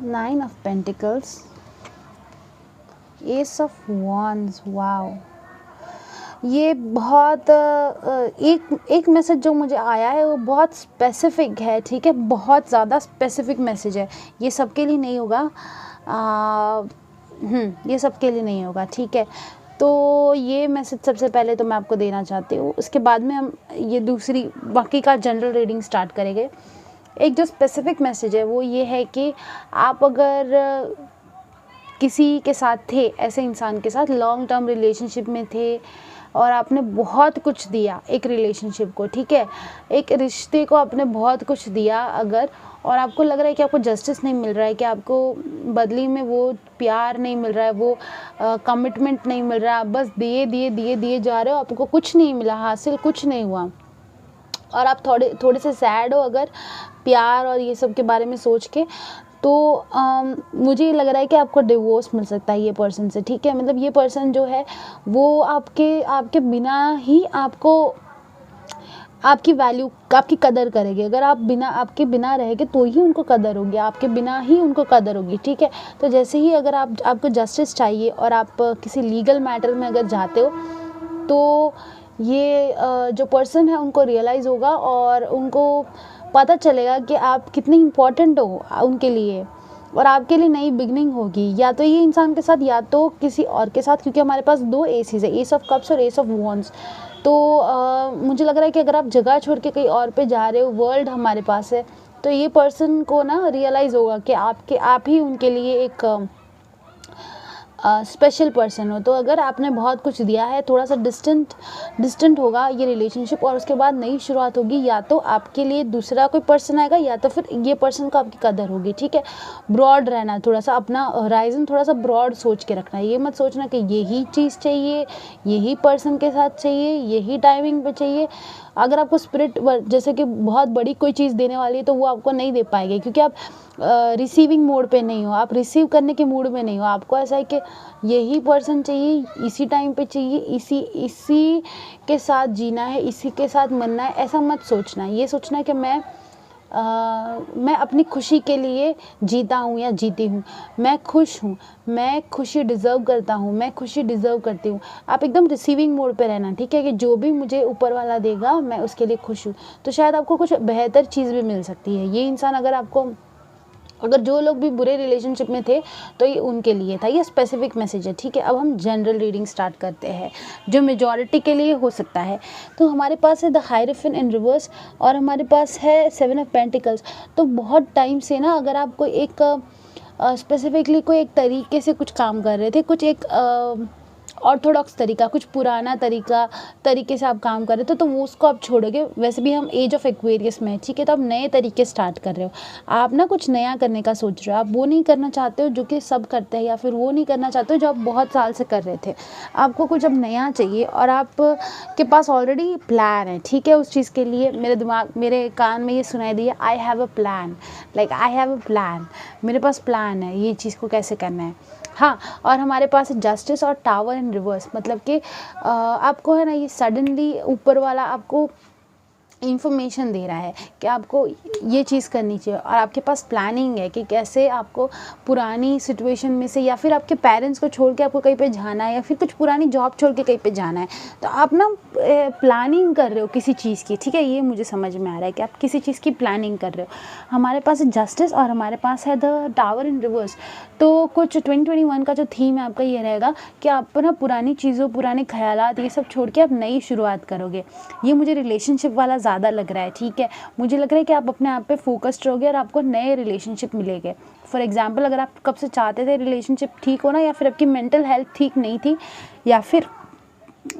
9 of pentacles, S of wands. Wow, ये बहुत एक मैसेज जो मुझे आया है वो बहुत स्पेसिफिक है, ठीक है, बहुत ज़्यादा स्पेसिफिक मैसेज है। ये सबके लिए नहीं होगा, ये सबके लिए नहीं होगा, ठीक है। तो ये मैसेज सबसे पहले तो मैं आपको देना चाहती हूँ, उसके बाद में हम ये दूसरी बाकी का जनरल रीडिंग स्टार्ट करेंगे। एक जो स्पेसिफिक मैसेज है वो ये है कि आप अगर किसी के साथ थे, ऐसे इंसान के साथ लॉन्ग टर्म रिलेशनशिप में थे और आपने बहुत कुछ दिया एक रिलेशनशिप को, ठीक है, एक रिश्ते को आपने बहुत कुछ दिया अगर, और आपको लग रहा है कि आपको जस्टिस नहीं मिल रहा है, कि आपको बदली में वो प्यार नहीं मिल रहा है, वो कमिटमेंट नहीं मिल रहा है, आप बस दिए दिए दिए दिए जा रहे हो, आपको कुछ नहीं मिला, हासिल कुछ नहीं हुआ, और आप थोड़े से सैड हो अगर प्यार और ये सब के बारे में सोच के, तो मुझे लग रहा है कि आपको डिवोर्स मिल सकता है ये पर्सन से, ठीक है। मतलब ये पर्सन जो है वो आपके बिना ही आपकी वैल्यू, आपकी कदर करेगी। अगर आपके बिना रहेंगे तो ही उनको कदर होगी, आपके बिना ही उनको कदर होगी, ठीक है। तो जैसे ही अगर आपको जस्टिस चाहिए और आप किसी लीगल मैटर में अगर जाते हो, तो ये जो पर्सन है उनको रियलाइज़ होगा और उनको पता चलेगा कि आप कितने इम्पोर्टेंट हो उनके लिए, और आपके लिए नई बिगनिंग होगी, या तो ये इंसान के साथ या तो किसी और के साथ, क्योंकि हमारे पास 2 एसेस है, एस ऑफ कप्स और एस ऑफ वॉन्ड्स। तो मुझे लग रहा है कि अगर आप जगह छोड़ के कहीं और पे जा रहे हो, वर्ल्ड हमारे पास है, तो ये पर्सन को ना रियलाइज़ होगा कि आप ही उनके लिए एक स्पेशल पर्सन हो। तो अगर आपने बहुत कुछ दिया है, थोड़ा सा डिस्टेंट होगा ये रिलेशनशिप, और उसके बाद नई शुरुआत होगी, या तो आपके लिए दूसरा कोई पर्सन आएगा या तो फिर ये पर्सन को आपकी कदर होगी, ठीक है। ब्रॉड रहना, थोड़ा सा अपना होराइजन थोड़ा सा ब्रॉड सोच के रखना है, ये मत सोचना कि यही चीज़ चाहिए, यही पर्सन के साथ चाहिए, यही टाइमिंग पे चाहिए। अगर आपको स्पिरिट जैसे कि बहुत बड़ी कोई चीज़ देने वाली है तो वो आपको नहीं दे पाएगी, क्योंकि आप रिसीविंग मोड पे नहीं हो, आप रिसीव करने के मूड में नहीं हो। आपको ऐसा है कि यही पर्सन चाहिए, इसी टाइम पे चाहिए, इसी के साथ जीना है, इसी के साथ मरना है, ऐसा मत सोचना। ये सोचना है कि मैं अपनी खुशी के लिए जीता हूँ या जीती हूँ, मैं खुश हूँ, मैं खुशी डिज़र्व करता हूँ, मैं खुशी डिज़र्व करती हूँ। आप एकदम रिसीविंग मोड पे रहना, ठीक है, कि जो भी मुझे ऊपर वाला देगा मैं उसके लिए खुश हूँ। तो शायद आपको कुछ बेहतर चीज़ भी मिल सकती है। ये इंसान अगर जो लोग भी बुरे रिलेशनशिप में थे तो ये उनके लिए था, ये स्पेसिफिक मैसेज है, ठीक है। अब हम जनरल रीडिंग स्टार्ट करते हैं जो मेजॉरिटी के लिए हो सकता है। तो हमारे पास है द हायरोफेंट इन रिवर्स, और हमारे पास है 7 ऑफ पेंटिकल्स। तो बहुत टाइम से ना अगर आप कोई एक स्पेसिफिकली कोई एक तरीके से कुछ काम कर रहे थे, कुछ एक ऑर्थोडॉक्स तरीका, कुछ पुराना तरीके से आप काम कर रहे थे, तो वो उसको आप छोड़ोगे। वैसे भी हम एज ऑफ एक्वेरियस में, ठीक है, तो आप नए तरीके स्टार्ट कर रहे हो, आप ना कुछ नया करने का सोच रहे हो। आप वो नहीं करना चाहते हो जो कि सब करते हैं, या फिर वो नहीं करना चाहते हो जो आप बहुत साल से कर रहे थे। आपको कुछ अब नया चाहिए और आप के पास ऑलरेडी प्लान है, ठीक है, उस चीज़ के लिए। मेरे कान में ये सुनाई दिया, I have a plan, like I have a plan, मेरे पास प्लान है ये चीज़ को कैसे करना है। हाँ, और हमारे पास जस्टिस और टावर इन रिवर्स, मतलब कि आपको है ना ये सडनली ऊपर वाला आपको इन्फॉर्मेशन दे रहा है कि आपको ये चीज़ करनी चाहिए, और आपके पास प्लानिंग है कि कैसे आपको पुरानी सिचुएशन में से, या फिर आपके पेरेंट्स को छोड़ के आपको कहीं पे जाना है, या फिर कुछ पुरानी जॉब छोड़ के कहीं पे जाना है। तो आप ना प्लानिंग कर रहे हो किसी चीज़ की, ठीक है, ये मुझे समझ में आ रहा है कि आप किसी चीज़ की प्लानिंग कर रहे हो। हमारे पास है जस्टिस और हमारे पास है द टावर इन रिवर्स। तो कुछ 2021 का जो थीम है आपका ये रहेगा कि आप ना पुरानी चीज़ों, पुराने ख्यालात, ये सब छोड़ के आप नई शुरुआत करोगे। ये मुझे रिलेशनशिप वाला ज़्यादा लग रहा है, ठीक है। मुझे लग रहा है कि आप अपने आप पे फोकस्ड रहोगे और आपको नए रिलेशनशिप मिलेंगे। फॉर एग्जांपल, अगर आप कब से चाहते थे रिलेशनशिप ठीक होना, या फिर आपकी मेंटल हेल्थ ठीक नहीं थी, या फिर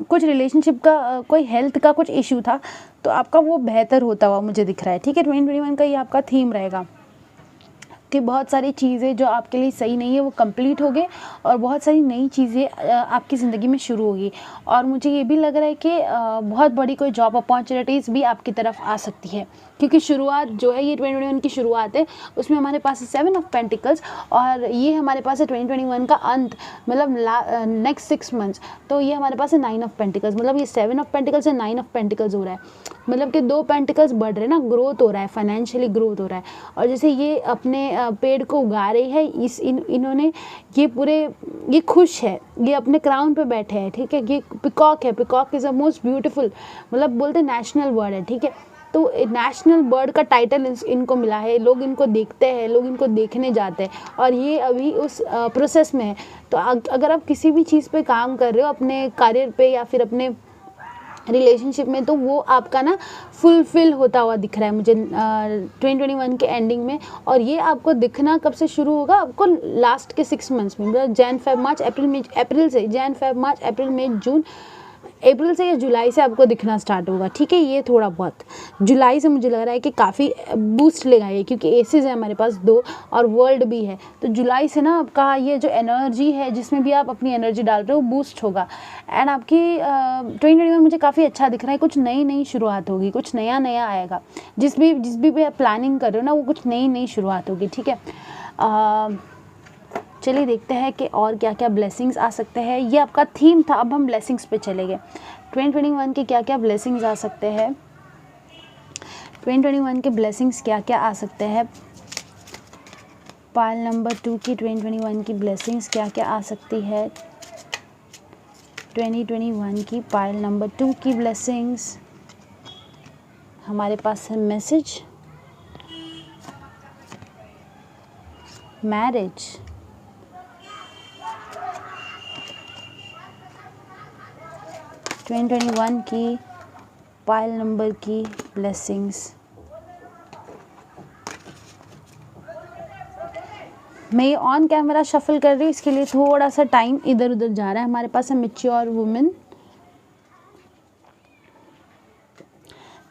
कुछ रिलेशनशिप का कोई हेल्थ का कुछ इशू था, तो आपका वो बेहतर होता हुआ मुझे दिख रहा है, ठीक है। 2021 का ये आपका थीम रहेगा कि बहुत सारी चीज़ें जो आपके लिए सही नहीं है वो कंप्लीट हो गए, और बहुत सारी नई चीज़ें आपकी ज़िंदगी में शुरू होगी। और मुझे ये भी लग रहा है कि बहुत बड़ी कोई जॉब अपॉर्चुनिटीज़ भी आपकी तरफ आ सकती है, क्योंकि शुरुआत जो है ये 2021 की शुरुआत है, उसमें हमारे पास है 7 ऑफ पेंटिकल्स, और ये हमारे पास है 2021 का अंत, मतलब नेक्स्ट 6 मंथ्स। तो ये हमारे पास है 9 ऑफ पेंटिकल्स, मतलब ये 7 ऑफ पेंटिकल्स से 9 ऑफ पेंटिकल्स हो रहा है, मतलब कि 2 पेंटिकल्स बढ़ रहे हैं ना, ग्रोथ हो रहा है, फाइनेंशियली ग्रोथ हो रहा है। और जैसे ये अपने पेड़ को उगा रही है, इन्होंने ये खुश है, ये अपने क्राउन पे बैठे हैं, ठीक है। ये पिकॉक है, peacock is a most beautiful, मतलब बोलते नेशनल बर्ड है, ठीक है। तो नेशनल बर्ड का टाइटल इनको मिला है, लोग इनको देखते हैं, लोग इनको देखने जाते हैं, और ये अभी उस प्रोसेस में है। तो अगर आप किसी भी चीज़ पे काम कर रहे हो, अपने करियर पे या फिर अपने रिलेशनशिप में, तो वो आपका ना फुलफिल होता हुआ दिख रहा है मुझे 2021 के एंडिंग में। और ये आपको दिखना कब से शुरू होगा, आपको लास्ट के 6 मंथ्स में, मतलब जैन फेब मार्च अप्रैल से, जैन फेब मार्च अप्रैल मई जून, अप्रैल से या जुलाई से आपको दिखना स्टार्ट होगा, ठीक है। ये थोड़ा बहुत जुलाई से मुझे लग रहा है कि काफ़ी बूस्ट लेगा ये, क्योंकि एसेस है हमारे पास 2 और वर्ल्ड भी है। तो जुलाई से ना आपका ये जो एनर्जी है, जिसमें भी आप अपनी एनर्जी डाल रहे हो, बूस्ट होगा। एंड आपकी 2021 मुझे काफ़ी अच्छा दिख रहा है, कुछ नई शुरुआत होगी, कुछ नया आएगा। जिस भी आप प्लानिंग कर रहे हो ना, वो कुछ नई शुरुआत होगी, ठीक है। चलिए देखते हैं कि और क्या क्या ब्लेसिंग्स आ सकते हैं। ये आपका थीम था, अब हम ब्लेसिंग्स पे चलेंगे। 2021 के क्या क्या ब्लेसिंग्स आ सकते हैं, 2021 के ब्लेसिंग्स क्या क्या आ सकते हैं। पाइल नंबर 2 की 2021 की ब्लेसिंग्स क्या क्या आ सकती है। 2021 की पाइल नंबर 2 की ब्लेसिंग्स, हमारे पास है मैसेज, मैरिज, ट्वेंटी 2021 की पाइल नंबर की ब्लेसिंग्स। मैं ये ऑन कैमरा शफल कर रही हूँ, इसके लिए थोड़ा सा टाइम इधर उधर जा रहा है। हमारे पास है मैच्योर वुमेन।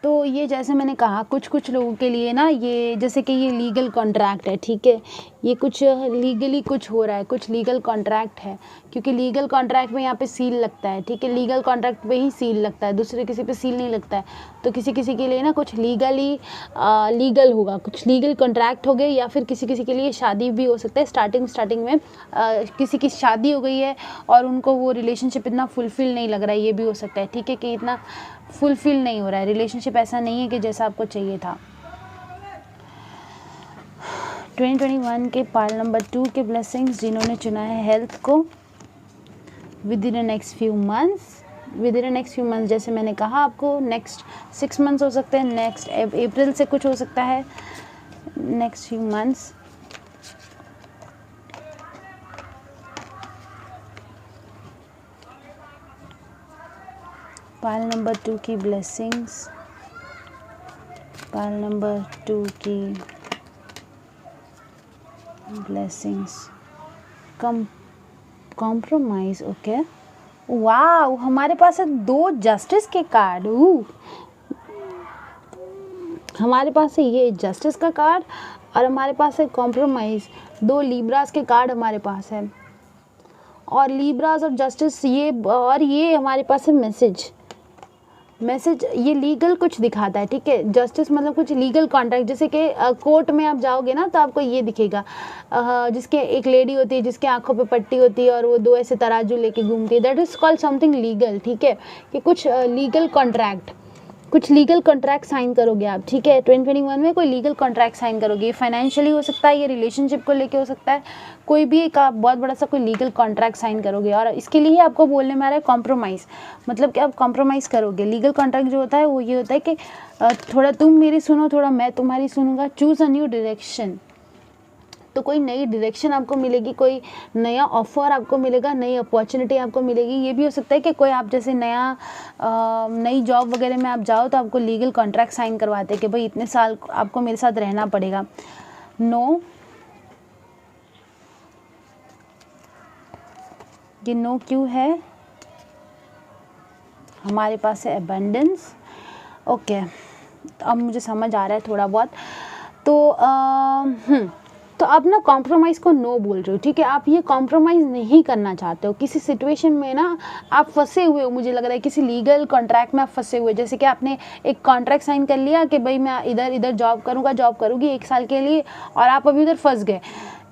तो ये जैसे मैंने कहा, कुछ लोगों के लिए ना, ये जैसे कि ये लीगल कॉन्ट्रैक्ट है, ठीक है। ये कुछ लीगली कुछ हो रहा है, कुछ लीगल कॉन्ट्रैक्ट है, क्योंकि लीगल कॉन्ट्रैक्ट में यहाँ पे सील लगता है, ठीक है। लीगल कॉन्ट्रैक्ट पे ही सील लगता है, दूसरे किसी पे सील नहीं लगता है। तो किसी के लिए ना कुछ लीगल होगा, कुछ लीगल कॉन्ट्रैक्ट हो गए, या फिर किसी के लिए शादी भी हो सकता है। स्टार्टिंग में किसी की शादी हो गई है और उनको वो रिलेशनशिप इतना फुलफिल नहीं लग रहा है, ये भी हो सकता है, ठीक है, कि इतना फुलफिल नहीं हो रहा है रिलेशनशिप, ऐसा नहीं है कि जैसा आपको चाहिए था। 2021 के पाइल नंबर 2 के ब्लेसिंग्स, जिन्होंने चुना है हेल्थ को, with in next few months, जैसे मैंने कहा आपको, नेक्स्ट 6 मंथ्स हो सकते हैं, नेक्स्ट अप्रैल से कुछ हो सकता है, next few months. Pile number 2 की ब्लेसिंग्स, पाइल नंबर 2 की ब्लेसिंग्स, कॉम्प्रोमाइज, ओके। वाह, हमारे पास है 2 जस्टिस के कार्ड। हमारे पास है ये जस्टिस का कार्ड, और हमारे पास है कॉम्प्रोमाइज। 2 लीब्रास के कार्ड हमारे पास है, और लीब्रास और जस्टिस, ये हमारे पास है मैसेज। ये लीगल कुछ दिखाता है, ठीक है। जस्टिस मतलब कुछ लीगल कॉन्ट्रैक्ट, जैसे कि कोर्ट में आप जाओगे ना, तो आपको ये दिखेगा, जिसके एक लेडी होती है जिसके आंखों पे पट्टी होती है, और वो 2 ऐसे तराजू लेके घूमती है, that is called something legal, ठीक है। कि कुछ लीगल कॉन्ट्रैक्ट साइन करोगे आप, ठीक है। 2021 में कोई लीगल कॉन्ट्रैक्ट साइन करोगे, ये फाइनेंशियली हो सकता है, ये रिलेशनशिप को लेके हो सकता है, कोई भी एक आप बहुत बड़ा सा कोई लीगल कॉन्ट्रैक्ट साइन करोगे। और इसके लिए आपको बोलने में आ रहा है कॉम्प्रोमाइज़, मतलब कि आप कॉम्प्रोमाइज़ करोगे। लीगल कॉन्ट्रैक्ट जो होता है वो ये होता है कि थोड़ा तुम मेरी सुनो, थोड़ा मैं तुम्हारी सुनूंगा, चूज़ अ न्यू डायरेक्शन। तो कोई नई डायरेक्शन आपको मिलेगी, कोई नया ऑफर आपको मिलेगा, नई अपॉर्चुनिटी आपको मिलेगी। ये भी हो सकता है कि कोई आप जैसे नई जॉब वगैरह में आप जाओ, तो आपको लीगल कॉन्ट्रैक्ट साइन करवाते हैं कि भाई इतने साल आपको मेरे साथ रहना पड़ेगा। नो, ये नो क्यों है? हमारे पास है अबंडेंस, ओके। अब मुझे समझ आ रहा है थोड़ा बहुत। तो आप ना कॉम्प्रोमाइज़ को नो बोल रहे हो, ठीक है। आप ये कॉम्प्रोमाइज़ नहीं करना चाहते हो किसी सिचुएशन में ना, आप फंसे हुए हो, मुझे लग रहा है किसी लीगल कॉन्ट्रैक्ट में आप फंसे हुए। जैसे कि आपने एक कॉन्ट्रैक्ट साइन कर लिया कि भाई मैं इधर जॉब करूँगी 1 साल के लिए, और आप अभी उधर फंस गए।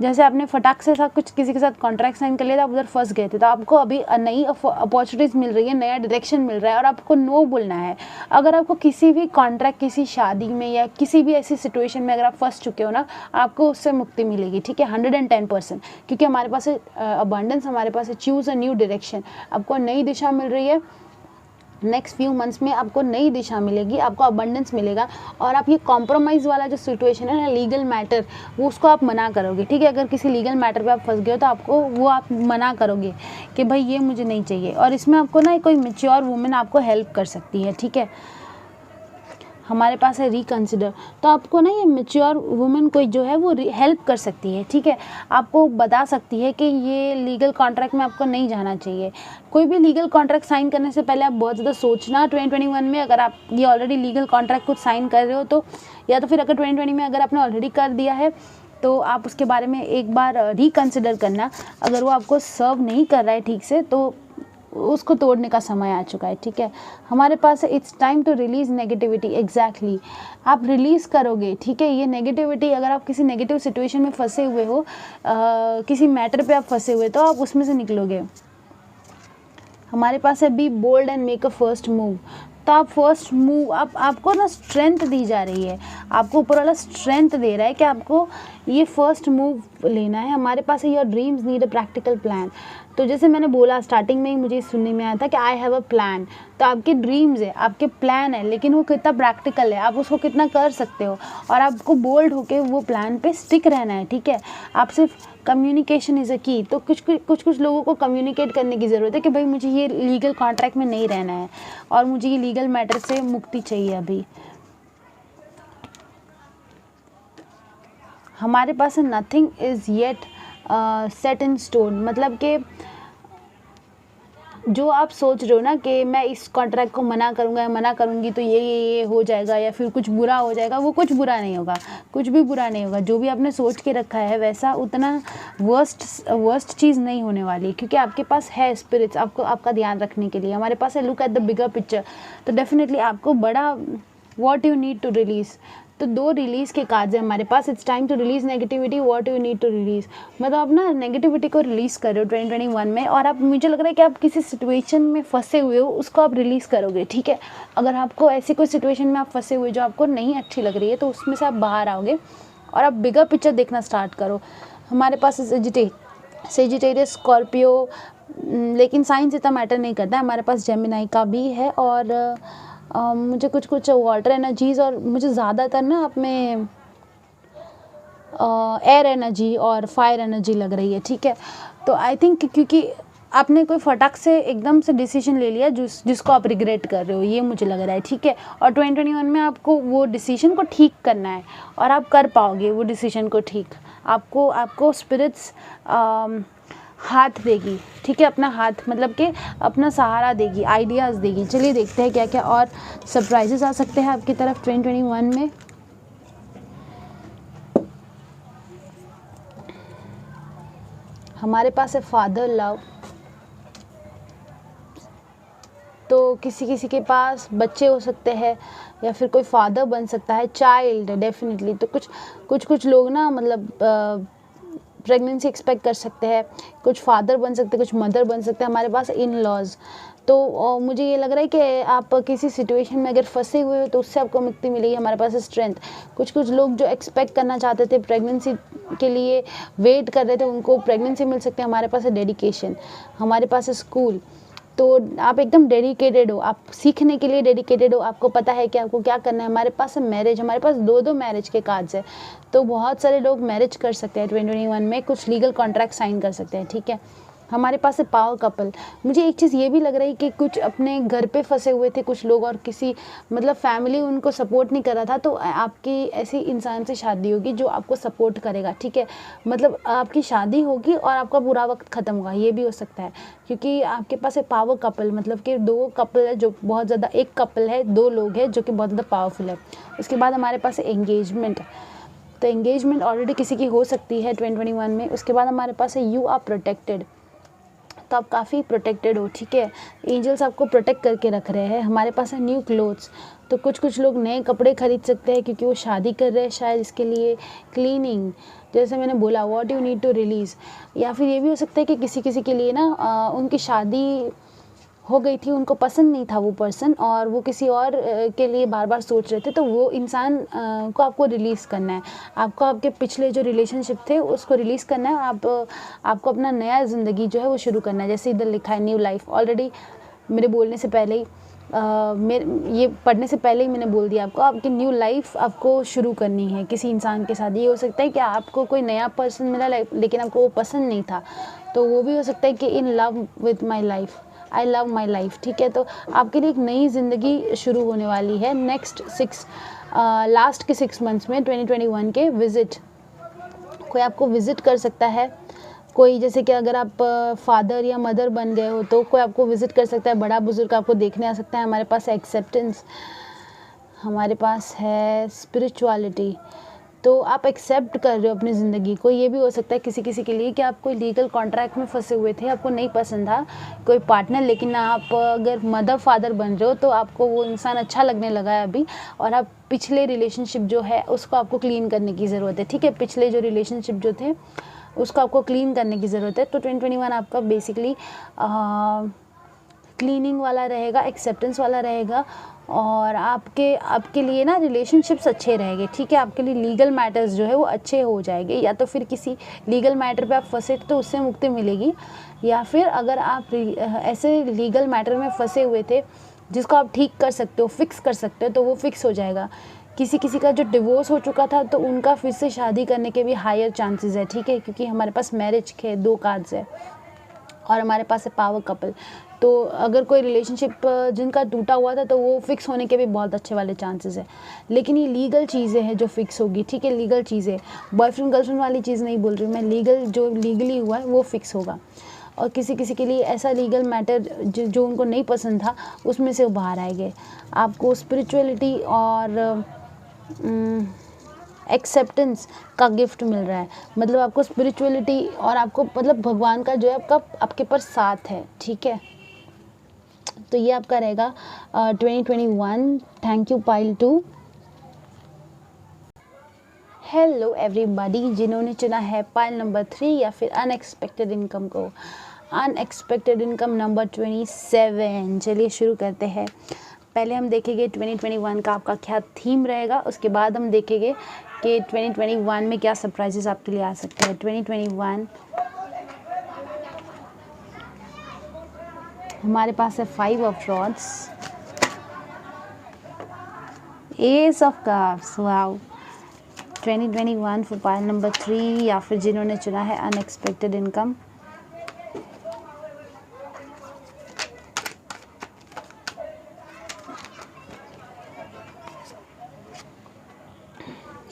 जैसे आपने फटाक से साथ कुछ किसी के साथ कॉन्ट्रैक्ट साइन कर लिया था, आप उधर फंस गए थे, तो आपको अभी नई अपॉर्चुनिटीज़ मिल रही है, नया डायरेक्शन मिल रहा है और आपको नो बोलना है। अगर आपको किसी भी कॉन्ट्रैक्ट, किसी शादी में या किसी भी ऐसी सिचुएशन में अगर आप फंस चुके हो ना, आपको उससे मुक्ति मिलेगी, ठीक है, 110%। क्योंकि हमारे पास है अबंडेंस, हमारे पास है चूज़ अ न्यू डायरेक्शन। आपको नई दिशा मिल रही है, नेक्स्ट फ्यू मंथ्स में आपको नई दिशा मिलेगी, आपको अबंडेंस मिलेगा। और आप ये कॉम्प्रोमाइज़ वाला जो सिचुएशन है ना, लीगल मैटर, वो उसको आप मना करोगे, ठीक है। अगर किसी लीगल मैटर पे आप फंस गए हो तो आपको वो आप मना करोगे कि भाई ये मुझे नहीं चाहिए। और इसमें आपको ना कोई मैच्योर वुमेन आपको हेल्प कर सकती है, ठीक है। हमारे पास है रिकंसिडर, तो आपको ना ये मैच्योर वुमेन कोई जो है वो हेल्प कर सकती है, ठीक है। आपको बता सकती है कि ये लीगल कॉन्ट्रैक्ट में आपको नहीं जाना चाहिए। कोई भी लीगल कॉन्ट्रैक्ट साइन करने से पहले आप बहुत ज़्यादा सोचना 2021 में, अगर आप ये ऑलरेडी लीगल कॉन्ट्रैक्ट कुछ साइन कर रहे हो तो, या तो फिर अगर 2020 में अगर आपने ऑलरेडी कर दिया है तो आप उसके बारे में एक बार रिकंसिडर करना। अगर वो आपको सर्व नहीं कर रहा है ठीक से तो उसको तोड़ने का समय आ चुका है, ठीक है। हमारे पास है it's time to release negativity. Exactly, आप रिलीज़ करोगे, ठीक है। ये नेगेटिविटी, अगर आप किसी नेगेटिव सिचुएशन में फंसे हुए हो, किसी मैटर पे आप फंसे हुए, तो आप उसमें से निकलोगे। हमारे पास है be bold and make a first move. तो आप फर्स्ट मूव, आपको ना स्ट्रेंथ दी जा रही है, आपको ऊपर वाला स्ट्रेंथ दे रहा है कि आपको ये फर्स्ट मूव लेना है। हमारे पास है your dreams need a practical plan. तो जैसे मैंने बोला स्टार्टिंग में ही, मुझे सुनने में आया था कि आई हैव अ प्लान। तो आपके ड्रीम्स है, आपके प्लान है, लेकिन वो कितना प्रैक्टिकल है, आप उसको कितना कर सकते हो, और आपको बोल्ड होके वो प्लान पे स्टिक रहना है, ठीक है। आप सिर्फ कम्युनिकेशन इज़ अ की। तो कुछ लोगों को कम्युनिकेट करने की ज़रूरत है कि भाई मुझे ये लीगल कॉन्ट्रैक्ट में नहीं रहना है और मुझे ये लीगल मैटर से मुक्ति चाहिए अभी। हमारे पास है nothing is yet set in stone. मतलब कि जो आप सोच रहे हो ना कि मैं इस कॉन्ट्रैक्ट को मना करूँगा या मना करूँगी तो ये हो जाएगा या फिर कुछ बुरा हो जाएगा, वो कुछ बुरा नहीं होगा, कुछ भी बुरा नहीं होगा। जो भी आपने सोच के रखा है वैसा उतना वर्स्ट चीज़ नहीं होने वाली, क्योंकि आपके पास है स्पिरिट्स आपको आपका ध्यान रखने के लिए। हमारे पास है look at the bigger picture. तो डेफिनेटली आपको बड़ा what you need to release. तो 2 रिलीज़ के कार्ड्स हैं हमारे पास। It's time to release negativity, what you need to release. मतलब आप ना नेगेटिविटी को रिलीज़ कर रहे हो 2021 में, और आप, मुझे लग रहा है कि आप किसी सिचुएशन में फंसे हुए हो, उसको आप रिलीज़ करोगे, ठीक है। अगर आपको ऐसी कोई सिचुएशन में आप फंसे हुए जो आपको नहीं अच्छी लग रही है, तो उसमें से आप बाहर आओगे और आप बिगर पिक्चर देखना स्टार्ट करो। हमारे पास सेजिटेरियस, स्कॉर्पियो, लेकिन साइंस इतना मैटर नहीं करता है। हमारे पास जेमिनाई का भी है, और मुझे कुछ वाटर एनर्जीज़, और मुझे ज़्यादातर ना आप में एयर एनर्जी और फायर एनर्जी लग रही है, ठीक है। तो आई थिंक क्योंकि आपने कोई फटाक से एकदम से डिसीजन ले लिया जिसको आप रिग्रेट कर रहे हो, ये मुझे लग रहा है, ठीक है। और 2021 में आपको वो डिसीजन को ठीक करना है, और आप कर पाओगे वो डिसीजन को ठीक। आपको स्पिरिट्स हाथ देगी, ठीक है, अपना हाथ, मतलब कि अपना सहारा देगी, आइडियाज़ देगी। चलिए देखते हैं क्या क्या और सरप्राइजेस आ सकते हैं आपकी तरफ 2021 में। हमारे पास है फादर लव। तो किसी के पास बच्चे हो सकते हैं या फिर कोई फादर बन सकता है, चाइल्ड डेफिनेटली। तो कुछ लोग ना, मतलब प्रेगनेंसी एक्सपेक्ट कर सकते हैं, कुछ फादर बन सकते हैं, कुछ मदर बन सकते हैं। हमारे पास इन लॉज। तो मुझे ये लग रहा है कि आप किसी सिचुएशन में अगर फंसे हुए हो तो उससे आपको मुक्ति मिलेगी। हमारे पास स्ट्रेंथ। कुछ लोग जो एक्सपेक्ट करना चाहते थे, प्रेगनेंसी के लिए वेट कर रहे थे, उनको प्रेगनेंसी मिल सकती है। हमारे पास है डेडिकेशन। हमारे पास है स्कूल। तो आप एकदम डेडिकेटेड हो, आप सीखने के लिए डेडिकेटेड हो, आपको पता है कि आपको क्या करना है। हमारे पास है मैरिज। हमारे पास 2 मैरिज के कार्ड्स है। तो बहुत सारे लोग मैरिज कर सकते हैं 2021 में, कुछ लीगल कॉन्ट्रैक्ट साइन कर सकते हैं, ठीक है। हमारे पास है पावर कपल। मुझे एक चीज़ ये भी लग रही है कि कुछ अपने घर पे फंसे हुए थे कुछ लोग, और किसी, मतलब फैमिली उनको सपोर्ट नहीं कर रहा था, तो आपकी ऐसी इंसान से शादी होगी जो आपको सपोर्ट करेगा, ठीक है। मतलब आपकी शादी होगी और आपका बुरा वक्त ख़त्म होगा, ये भी हो सकता है, क्योंकि आपके पास है पावर कपल। मतलब कि 2 कपल है जो बहुत ज़्यादा, एक कपल है, 2 लोग हैं जो कि बहुत ज़्यादा पावरफुल है। उसके बाद हमारे पास है एंगेजमेंट। तो एंगेजमेंट ऑलरेडी किसी की हो सकती है 2021 में। उसके बाद हमारे पास है यू आर प्रोटेक्टेड। तो आप काफ़ी प्रोटेक्टेड हो, ठीक है। एंजल्स आपको प्रोटेक्ट करके रख रहे हैं। हमारे पास है न्यू क्लोथ्स। तो कुछ कुछ लोग नए कपड़े खरीद सकते हैं क्योंकि वो शादी कर रहे हैं शायद, इसके लिए क्लीनिंग, जैसे मैंने बोला what you need to release. या फिर ये भी हो सकता है कि किसी किसी के लिए ना उनकी शादी हो गई थी, उनको पसंद नहीं था वो पर्सन और वो किसी और के लिए बार बार सोच रहे थे, तो वो इंसान को आपको रिलीज़ करना है। आपको आपके पिछले जो रिलेशनशिप थे उसको रिलीज़ करना है। आपको अपना नया ज़िंदगी जो है वो शुरू करना है। जैसे इधर लिखा है न्यू लाइफ, ऑलरेडी मेरे बोलने से पहले ही ये पढ़ने से पहले ही मैंने बोल दिया आपको, आपकी न्यू लाइफ आपको शुरू करनी है किसी इंसान के साथ। ये हो सकता है कि आपको कोई नया पर्सन मिला लेकिन आपको वो पसंद नहीं था, तो वो भी हो सकता है कि in love with my life, I love my life, ठीक है। तो आपके लिए एक नई ज़िंदगी शुरू होने वाली है नेक्स्ट लास्ट के 6 मंथ्स में 2021 के। विज़िट, कोई आपको विज़िट कर सकता है, कोई जैसे कि अगर आप फादर या मदर बन गए हो तो कोई आपको विज़िट कर सकता है, बड़ा बुजुर्ग आपको देखने आ सकता है। हमारे पास एक्सेप्टेंस, हमारे पास है स्पिरिचुअलिटी, तो आप एक्सेप्ट कर रहे हो अपनी ज़िंदगी को। ये भी हो सकता है किसी किसी के लिए कि आप कोई लीगल कॉन्ट्रैक्ट में फंसे हुए थे, आपको नहीं पसंद था कोई पार्टनर, लेकिन आप अगर मदर फादर बन रहे हो तो आपको वो इंसान अच्छा लगने लगा है अभी, और आप पिछले रिलेशनशिप जो है उसको आपको क्लीन करने की ज़रूरत है, ठीक है। पिछले जो रिलेशनशिप जो थे उसको आपको क्लीन करने की ज़रूरत है। तो 2021 आपका बेसिकली क्लीनिंग वाला रहेगा, एक्सेप्टेंस वाला रहेगा, और आपके लिए ना रिलेशनशिप्स अच्छे रहेंगे, ठीक है। आपके लिए लीगल मैटर्स जो है वो अच्छे हो जाएंगे, या तो फिर किसी लीगल मैटर पे आप फंसे तो उससे मुक्ति मिलेगी, या फिर अगर आप ऐसे लीगल मैटर में फंसे हुए थे जिसको आप ठीक कर सकते हो, फिक्स कर सकते हो, तो वो फिक्स हो जाएगा। किसी किसी का जो डिवोर्स हो चुका था तो उनका फिर से शादी करने के भी हायर चांसेस है, ठीक है, क्योंकि हमारे पास मैरिज के 2 कार्ड्स है और हमारे पास है पावर कपल। तो अगर कोई रिलेशनशिप जिनका टूटा हुआ था तो वो फिक्स होने के भी बहुत अच्छे वाले चांसेस है। लेकिन ये लीगल चीज़ें हैं जो फिक्स होगी, ठीक है, लीगल चीज़ें, बॉयफ्रेंड गर्लफ्रेंड वाली चीज़ नहीं बोल रही मैं, लीगल जो लीगली हुआ है वो फिक्स होगा। और किसी किसी के लिए ऐसा लीगल मैटर जो उनको नहीं पसंद था उसमें से बाहर आएंगे। आपको स्पिरिचुअलिटी और एक्सेप्टेंस का गिफ्ट मिल रहा है, मतलब आपको स्पिरिचुअलिटी और आपको मतलब भगवान का जो है आपके पर साथ है, ठीक है। तो ये आपका रहेगा 2021। Thank you pile 2। Hello everybody, जिन्होंने चुना है पाइल नंबर 3 या फिर अनएक्सपेक्टेड इनकम को, अनएक्सपेक्टेड इनकम नंबर 27। चलिए शुरू करते हैं। पहले हम देखेंगे 2021 का आपका क्या थीम रहेगा, उसके बाद हम देखेंगे कि 2021 में क्या सरप्राइजेस आपके लिए आ सकते हैं। 2021 हमारे पास है 5 of rods, ace of cups, wow. 2021 for pile number 3 या फिर जिन्होंने चुना है unexpected income,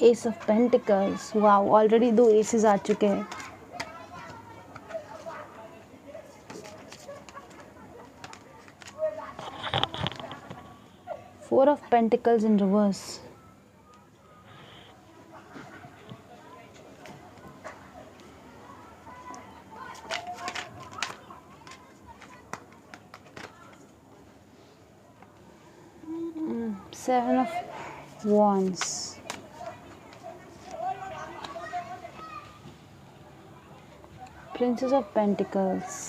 ace of pentacles, wow, already 2 aces आ चुके हैं। Four of Pentacles in reverse, Seven of Wands, Princess of Pentacles,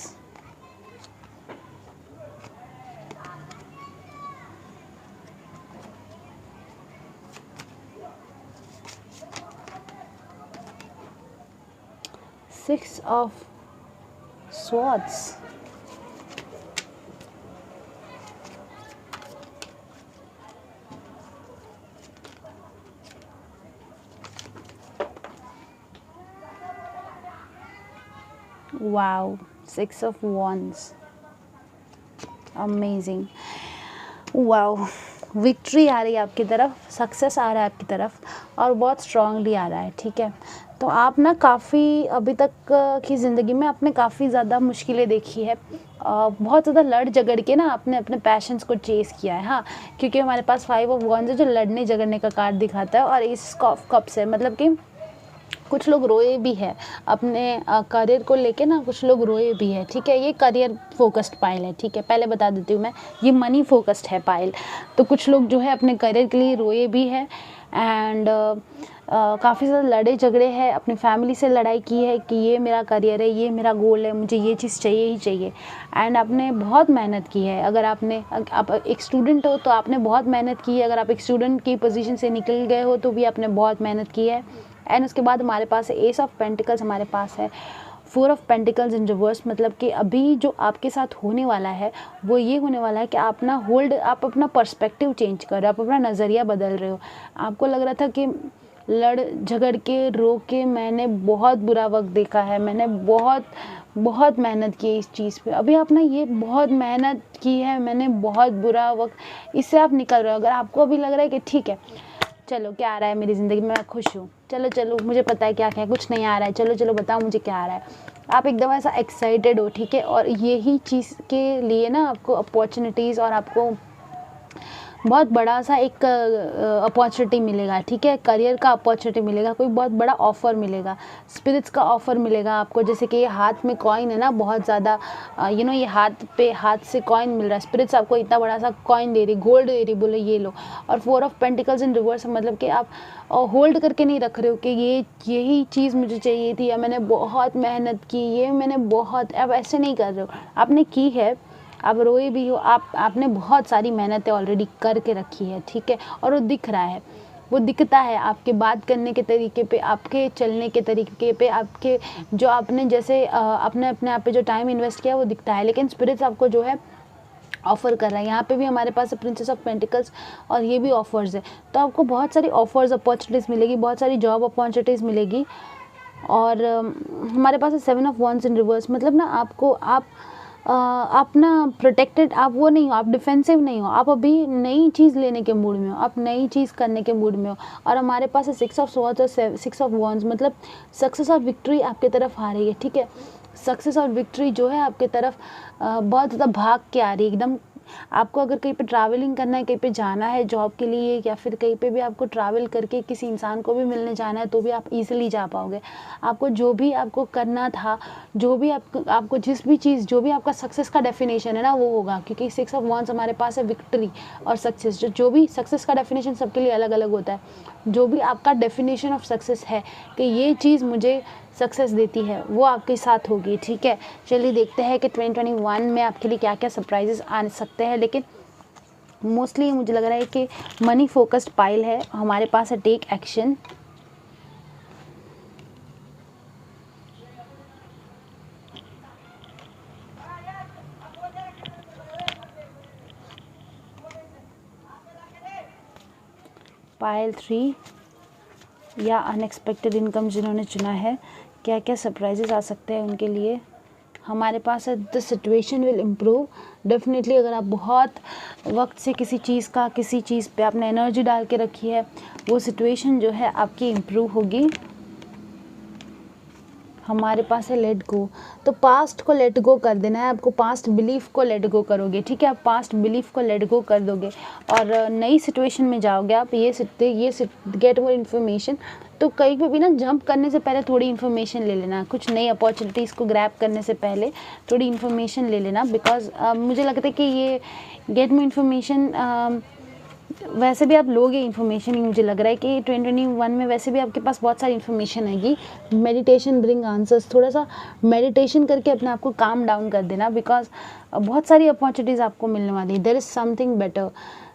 Six of Swords, wow, Six of Wands, amazing, wow. Victory आ रही है आपकी तरफ, सक्सेस आ रहा है आपकी तरफ, और बहुत स्ट्रांगली आ रहा है, ठीक है। तो आप ना काफ़ी अभी तक की ज़िंदगी में आपने काफ़ी ज़्यादा मुश्किलें देखी है, बहुत ज़्यादा लड़ झगड़ के ना आपने अपने पैशंस को चेस किया है, हाँ, क्योंकि हमारे पास 5 ऑफ वॉन्ड्स है जो लड़ने झगड़ने का कार्ड दिखाता है, और एस ऑफ कप्स है, मतलब कि कुछ लोग रोए भी है अपने करियर को लेके ना, कुछ लोग रोए भी है, ठीक है। ये करियर फोकस्ड पाइल है, ठीक है, पहले बता देती हूँ मैं, ये मनी फोकस्ड है पाइल। तो कुछ लोग जो है अपने करियर के लिए रोए भी है एंड काफ़ी ज़्यादा लड़े झगड़े हैं, अपनी फैमिली से लड़ाई की है कि ये मेरा करियर है, ये मेरा गोल है, मुझे ये चीज़ चाहिए ही चाहिए। एंड आपने बहुत मेहनत की है, अगर आप एक स्टूडेंट हो तो आपने बहुत मेहनत की है, अगर आप एक स्टूडेंट की पोजीशन से निकल गए हो तो भी आपने बहुत मेहनत की है। एंड उसके बाद हमारे पास है एस ऑफ पेंटिकल्स, हमारे पास है 4 ऑफ पेंटिकल्स इन रिवर्स, मतलब कि अभी जो आपके साथ होने वाला है वो ये होने वाला है कि आप अपना पर्सपेक्टिव चेंज कर रहे हो, आप अपना नज़रिया बदल रहे हो। आपको लग रहा था कि लड़ झगड़ के रो के मैंने बहुत बुरा वक्त देखा है, मैंने बहुत मेहनत की है इस चीज़ पे, अभी आप ना ये बहुत मेहनत की है, मैंने बहुत बुरा वक्त, इससे आप निकल रहे हो। अगर आपको अभी लग रहा है कि ठीक है चलो क्या आ रहा है मेरी ज़िंदगी में, मैं खुश हूँ, चलो मुझे पता है क्या क्या, कुछ नहीं आ रहा है, चलो बताओ मुझे क्या आ रहा है, आप एकदम ऐसा एक्साइटेड हो, ठीक है। और यही चीज़ के लिए ना आपको अपॉर्चुनिटीज़ और आपको बहुत बड़ा सा एक अपॉर्चुनिटी मिलेगा, ठीक है, करियर का अपॉर्चुनिटी मिलेगा, कोई बहुत बड़ा ऑफ़र मिलेगा, स्पिरिट्स का ऑफ़र मिलेगा आपको। जैसे कि ये हाथ में कॉइन है ना, बहुत ज़्यादा ये हाथ से कॉइन मिल रहा है, स्पिरिट्स आपको इतना बड़ा सा कॉइन दे रही, गोल्ड दे रही, बोले ये लो। और 4 ऑफ पेंटिकल्स इन रिवर्स, मतलब कि आप होल्ड करके नहीं रख रहे हो कि यही चीज़ मुझे चाहिए थी, या मैंने बहुत मेहनत की, ये मैंने बहुत, अब ऐसे नहीं कर रहे हो, आपने की है, आप रोए भी हो, आपने बहुत सारी मेहनतें ऑलरेडी करके रखी है, ठीक है। और वो दिख रहा है, वो दिखता है आपके बात करने के तरीके पे, आपके चलने के तरीके पे, आपके जो आपने जैसे अपने आप पे जो टाइम इन्वेस्ट किया वो दिखता है। लेकिन स्पिरिट्स आपको जो है ऑफ़र कर रहा है, यहाँ पे भी हमारे पास है प्रिंसेस ऑफ पेंटिकल्स और ये भी ऑफ़र्स है। तो आपको बहुत सारी ऑफ़र्स अपॉर्चुनिटीज़ मिलेगी, बहुत सारी जॉब अपॉर्चुनिटीज़ मिलेगी। और हमारे पास है 7 ऑफ वॉन्ड्स इन रिवर्स, मतलब ना आप ना प्रोटेक्टेड, आप वो नहीं हो, आप डिफेंसिव नहीं हो, आप अभी नई चीज़ लेने के मूड में हो, आप नई चीज़ करने के मूड में हो। और हमारे पास है 6 ऑफ स्वॉर्ड्स और 6 ऑफ वॉन्ड्स, मतलब सक्सेस और विक्ट्री आपके तरफ आ रही है, ठीक है। सक्सेस और विक्ट्री जो है आपके तरफ बहुत ज़्यादा भाग के आ रही है एकदम। आपको अगर कहीं पे ट्रैवलिंग करना है, कहीं पे जाना है जॉब के लिए, या फिर कहीं पे भी आपको ट्रैवल करके किसी इंसान को भी मिलने जाना है, तो भी आप इजीली जा पाओगे। आपको जो भी आपको करना था, जो भी आपको जिस भी चीज़, जो भी आपका सक्सेस का डेफिनेशन है ना, वो होगा। क्योंकि 6 ऑफ वॉन्ड्स हमारे पास है विक्ट्री और सक्सेस, जो भी सक्सेस का डेफिनेशन सबके लिए अलग अलग होता है। जो भी आपका डेफिनेशन ऑफ सक्सेस है कि ये चीज़ मुझे सक्सेस देती है, वो आपके साथ होगी, ठीक है। चलिए देखते हैं कि 2021 में आपके लिए क्या क्या सरप्राइजेस आ सकते हैं। लेकिन मोस्टली मुझे लग रहा है कि मनी फोकस्ड पाइल है, हमारे पास है टेक एक्शन, पाइल 3 या अनएक्सपेक्टेड इनकम जिन्होंने चुना है, क्या क्या सरप्राइजेस आ सकते हैं उनके लिए। हमारे पास है the situation will improve, definitely अगर आप बहुत वक्त से किसी चीज़ पे आपने एनर्जी डाल के रखी है, वो सिचुएशन जो है आपकी इम्प्रूव होगी। हमारे पास है लेट गो, तो पास्ट को लेट गो कर देना है आपको, पास्ट बिलीफ को लेट गो करोगे, ठीक है। आप पास्ट बिलीफ को लेट गो कर दोगे और नई सिचुएशन में जाओगे आप। ये गेट मोर इन्फॉर्मेशन, तो कहीं पे भी ना जंप करने से पहले थोड़ी इन्फॉर्मेशन ले लेना, कुछ नई अपॉर्चुनिटीज़ को ग्रैब करने से पहले थोड़ी इन्फॉर्मेशन ले लेना। बिकॉज मुझे लगता है कि ये गेट मोर इन्फॉर्मेशन वैसे भी आप लोगे इन्फॉर्मेशन ही, मुझे लग रहा है कि 2021 में वैसे भी आपके पास बहुत सारी इन्फॉर्मेशन आएगी। मेडिटेशन ब्रिंग आंसर्स, थोड़ा सा मेडिटेशन करके अपने आप को काम डाउन कर देना, बिकॉज बहुत सारी अपॉर्चुनिटीज़ आपको मिलने वाली है, देयर इज़ समथिंग बेटर।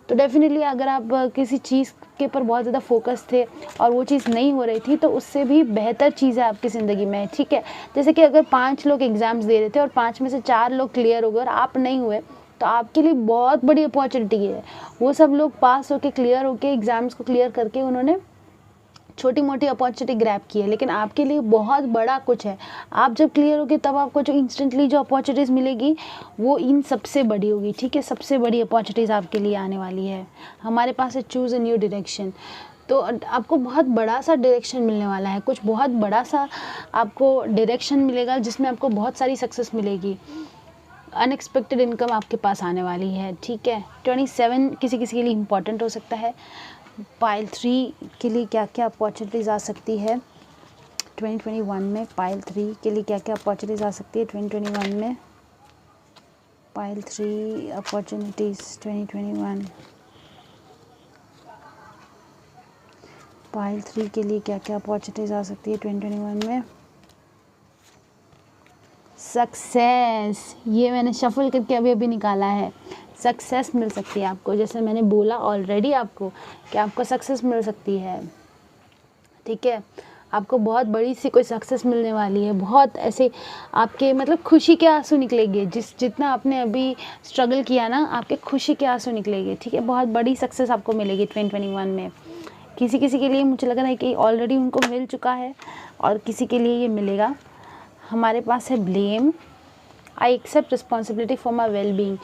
तो डेफिनेटली अगर आप किसी चीज़ के ऊपर बहुत ज़्यादा फोकस थे और वो चीज़ नहीं हो रही थी, तो उससे भी बेहतर चीज़ है आपकी ज़िंदगी में, ठीक है। जैसे कि अगर 5 लोग एग्ज़ाम्स दे रहे थे और 5 में से 4 लोग क्लियर हो गए और आप नहीं हुए, तो आपके लिए बहुत बड़ी अपॉर्चुनिटी है। वो सब लोग पास होके, क्लियर होके, एग्ज़ाम्स को क्लियर करके उन्होंने छोटी मोटी अपॉर्चुनिटी ग्रैब की है, लेकिन आपके लिए बहुत बड़ा कुछ है। आप जब क्लियर होगे तब आपको जो इंस्टेंटली जो अपॉर्चुनिटीज़ मिलेगी वो इन सबसे बड़ी होगी, ठीक है। सबसे बड़ी अपॉर्चुनिटीज़ आपके लिए आने वाली है। हमारे पास है चूज़ अ न्यू डायरेक्शन, तो आपको बहुत बड़ा सा डायरेक्शन मिलने वाला है, कुछ बहुत बड़ा सा आपको डायरेक्शन मिलेगा जिसमें आपको बहुत सारी सक्सेस मिलेगी। अनएक्सपेक्टेड इनकम आपके पास आने वाली है, ठीक है। 27 किसी किसी के लिए इम्पॉर्टेंट हो सकता है। पाइल 3 के लिए क्या क्या अपॉर्चुनिटीज़ आ सकती है। 2021 में पाइल 3 के लिए क्या क्या अपॉर्चुनिटीज़ आ सकती है 2021 में? पाइल 3 अपॉर्चुनिटीज़ 2021, पाइल 3 के लिए क्या क्या अपॉर्चुनिटीज़ आ सकती है 2021 में? सक्सेस, ये मैंने शफल करके अभी अभी निकाला है। सक्सेस मिल सकती है आपको, जैसे मैंने बोला ऑलरेडी आपको कि आपको सक्सेस मिल सकती है, ठीक है। आपको बहुत बड़ी सी कोई सक्सेस मिलने वाली है, बहुत ऐसे आपके मतलब खुशी के आंसू निकलेंगे, जितना आपने अभी स्ट्रगल किया ना, आपके खुशी के आंसू निकलेंगे, ठीक है। बहुत बड़ी सक्सेस आपको मिलेगी 2021 में। किसी किसी के लिए मुझे लग रहा है कि ऑलरेडी उनको मिल चुका है और किसी के लिए ये मिलेगा। हमारे पास है blame, I accept responsibility for my well being.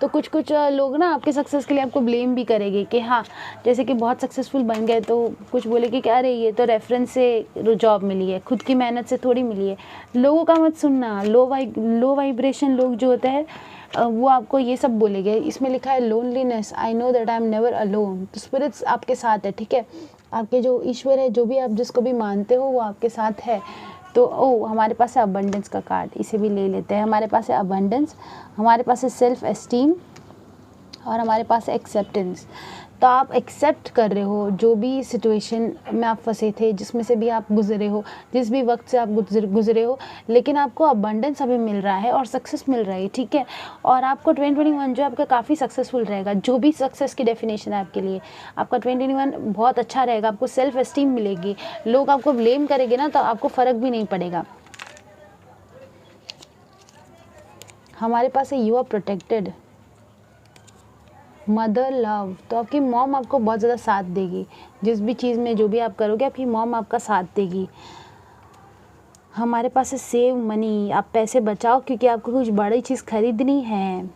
तो कुछ कुछ लोग ना आपके सक्सेस के लिए आपको ब्लेम भी करेंगे कि हाँ, जैसे कि बहुत सक्सेसफुल बन गए तो कुछ बोलेंगे कि अरे ये तो रेफरेंस से जॉब मिली है, खुद की मेहनत से थोड़ी मिली है। लोगों का मत सुनना, लो वाइब्रेशन लोग जो होते हैं वो आपको ये सब बोलेंगे। इसमें लिखा है loneliness, I know that I am never alone. तो स्पिरिट्स आपके साथ है, ठीक है। आपके जो ईश्वर है, जो भी आप जिसको भी मानते हो, वो आपके साथ है। तो हमारे पास है अबंडेंस का कार्ड, इसे भी ले लेते हैं। हमारे पास है अबंडेंस, हमारे पास है सेल्फ एस्टीम और हमारे पास है एक्सेप्टेंस। तो आप एक्सेप्ट कर रहे हो जो भी सिचुएशन में आप फंसे थे, जिसमें से भी आप गुजरे हो, जिस भी वक्त से आप गुजरे हो, लेकिन आपको अबंडेंस अभी मिल रहा है और सक्सेस मिल रही है, ठीक है। और आपको 2021 जो आपका काफ़ी सक्सेसफुल रहेगा। जो भी सक्सेस की डेफिनेशन है आपके लिए, आपका 2021 बहुत अच्छा रहेगा। आपको सेल्फ एस्टीम मिलेगी, लोग आपको ब्लेम करेंगे ना तो आपको फ़र्क भी नहीं पड़ेगा। हमारे पास है you are protected, mother love. तो आपकी मॉम आपको बहुत ज़्यादा साथ देगी, जिस भी चीज़ में जो भी आप करोगे आपकी मॉम आपका साथ देगी। हमारे पास है सेव मनी, आप पैसे बचाओ क्योंकि आपको कुछ बड़ी चीज़ खरीदनी है।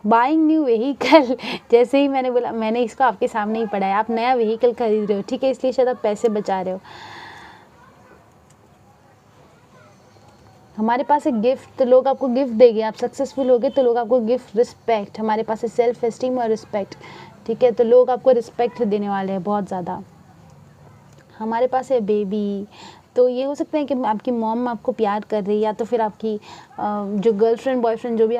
बाइंग न्यू व्हीकल, जैसे ही मैंने बोला, मैंने इसको आपके सामने ही पढ़ा है, आप नया व्हीकल खरीद रहे हो, ठीक है, इसलिए शायद आप पैसे बचा रहे हो। हमारे पास है गिफ्ट, तो लोग आपको गिफ्ट देंगे। आप सक्सेसफुल होगे तो लोग आपको गिफ्ट, रिस्पेक्ट। हमारे पास है सेल्फ एस्टीम और रिस्पेक्ट, ठीक है। तो लोग आपको रिस्पेक्ट देने वाले हैं बहुत ज़्यादा। हमारे पास है बेबी, तो ये हो सकता है कि आपकी मॉम आपको प्यार कर रही है, या तो फिर आपकी जो गर्लफ्रेंड बॉयफ्रेंड जो भी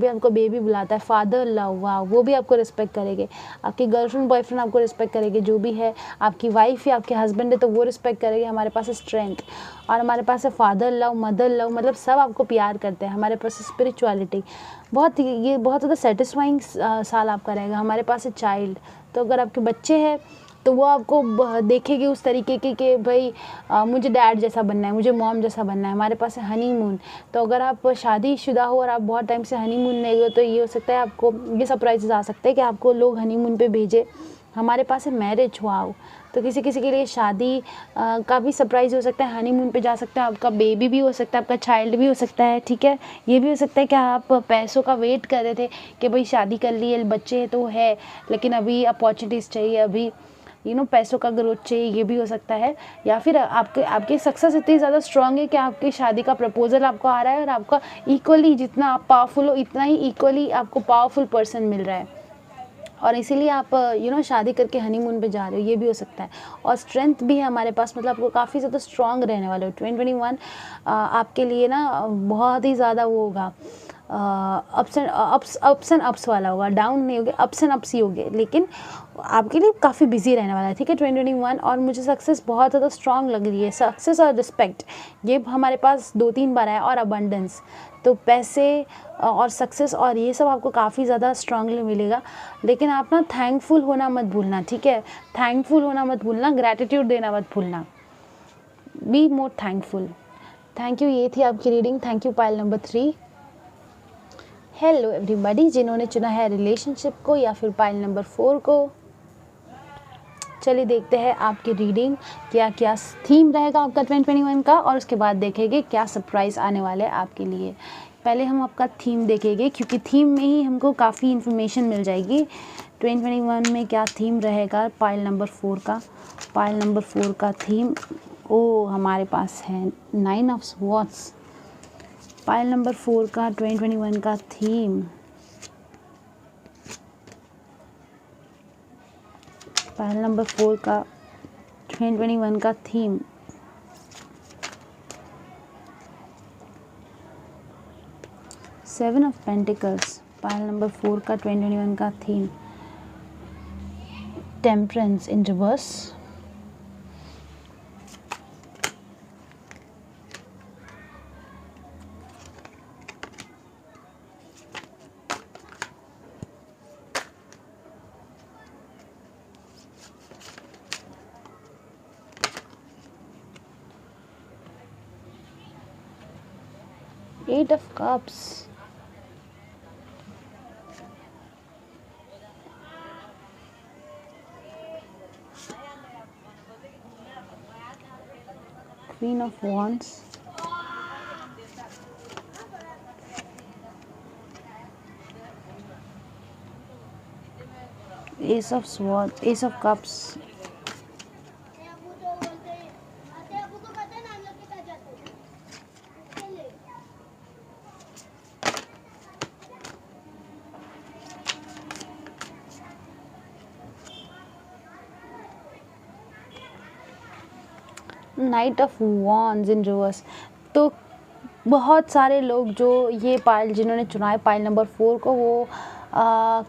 आपको बेबी बुलाता है, फादर लव, वाह, वो भी आपको रिस्पेक्ट करेंगे। आपकी गर्लफ्रेंड बॉयफ्रेंड आपको रिस्पेक्ट करेंगे, जो भी है, आपकी वाइफ या आपके हस्बैंड है तो वो रिस्पेक्ट करेंगे। हमारे पास है स्ट्रेंथ और हमारे पास है फादर लव, मदर लव, मतलब सब आपको प्यार करते हैं। हमारे पास है स्पिरिचुअलिटी, ये बहुत ज़्यादा सेटिस्फाइंग साल आपका रहेगा। हमारे पास है चाइल्ड, तो अगर आपके बच्चे हैं तो वो आपको देखेगी उस तरीके की कि भाई मुझे डैड जैसा बनना है, मुझे मॉम जैसा बनना है। हमारे पास है हनीमून, तो अगर आप शादीशुदा हो और आप बहुत टाइम से हनीमून नहीं हो तो ये हो सकता है आपको ये सरप्राइजेस आ सकते हैं कि आपको लोग हनीमून पे भेजे। हमारे पास है मैरिज, वाओ, तो किसी किसी के लिए शादी का भी सरप्राइज़ हो सकता है, हनीमून पे जा सकते हैं, आपका बेबी भी हो सकता है, आपका चाइल्ड भी हो सकता है, ठीक है। ये भी हो सकता है कि आप पैसों का वेट कर रहे थे कि भाई शादी कर ली है, बच्चे हैं तो है, लेकिन अभी अपॉर्चुनिटीज़ चाहिए, अभी पैसों का ग्रोथ चाहिए, ये भी हो सकता है। या फिर आपकी सक्सेस इतनी ज़्यादा स्ट्रांग है कि आपकी शादी का प्रपोजल आपको आ रहा है और आपका इक्वली, जितना आप पावरफुल हो इतना ही इक्वली आपको पावरफुल पर्सन मिल रहा है और इसीलिए आप शादी करके हनीमून पे जा रहे हो, ये भी हो सकता है। और स्ट्रेंथ भी है हमारे पास, मतलब आपको काफ़ी ज़्यादा स्ट्रांग रहने वाले हो 2021 आपके लिए ना बहुत ही ज़्यादा वो होगा, अप्स एंड अप्स वाला होगा, डाउन नहीं होगे, अप्स एंड अप्स ही होगे, लेकिन आपके लिए काफ़ी बिजी रहने वाला है, ठीक है 2021। और मुझे सक्सेस बहुत ज़्यादा स्ट्रांग लग रही है, सक्सेस और रिस्पेक्ट ये हमारे पास 2-3 बार आया, और अबंडेंस, तो पैसे और सक्सेस और ये सब आपको काफ़ी ज़्यादा स्ट्रांगली मिलेगा। लेकिन आप ना थैंकफुल होना मत भूलना, ठीक है, थैंकफुल होना मत भूलना, ग्रैटिट्यूड देना मत भूलना, be more thankful. Thank you, ये थी आपकी reading. Thank you pile number 3। Hello everybody, जिन्होंने चुना है रिलेशनशिप को या फिर पाइल नंबर 4 को। चलिए देखते हैं आपकी रीडिंग क्या क्या थीम रहेगा आपका 2021 का, और उसके बाद देखेंगे क्या सरप्राइज़ आने वाले हैं आपके लिए। पहले हम आपका थीम देखेंगे क्योंकि थीम में ही हमको काफ़ी इन्फॉर्मेशन मिल जाएगी 2021 में क्या थीम रहेगा पाइल नंबर 4 का। पाइल नंबर 4 का थीम हमारे पास है 9 ऑफ स्वॉर्ड्स। पाइल नंबर 4 का 2021 का थीम, पाइल नंबर 4 का 2021 का theme 7 of pentacles, pile number 4 का 2021 का theme temperance in reverse, 8 of cups, Queen of Wands, Ace of Swords, Ace of Cups, night of wands in reverse. तो बहुत सारे लोग जो ये पाइल जिन्होंने चुना है पाइल नंबर 4 को, वो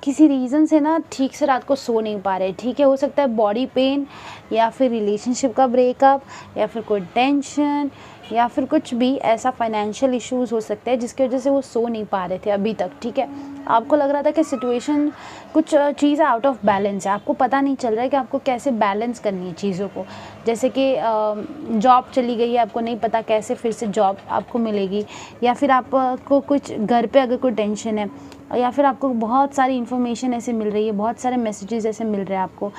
किसी रीज़न से ना ठीक से रात को सो नहीं पा रहे, ठीक है। हो सकता है बॉडी पेन, या फिर रिलेशनशिप का ब्रेकअप, या फिर कोई टेंशन, या फिर कुछ भी ऐसा फाइनेंशियल इश्यूज़ हो सकते हैं जिसकी वजह से वो सो नहीं पा रहे थे अभी तक, ठीक है। आपको लग रहा था कि सिचुएशन कुछ चीज़ आउट ऑफ बैलेंस है, आपको पता नहीं चल रहा है कि आपको कैसे बैलेंस करनी है चीज़ों को। जैसे कि जॉब चली गई है, आपको नहीं पता कैसे फिर से जॉब आपको मिलेगी, या फिर आपको कुछ घर पे अगर कोई टेंशन है, या फिर आपको बहुत सारी इन्फॉर्मेशन ऐसे मिल रही है, बहुत सारे मैसेजेस ऐसे मिल रहे हैं आपको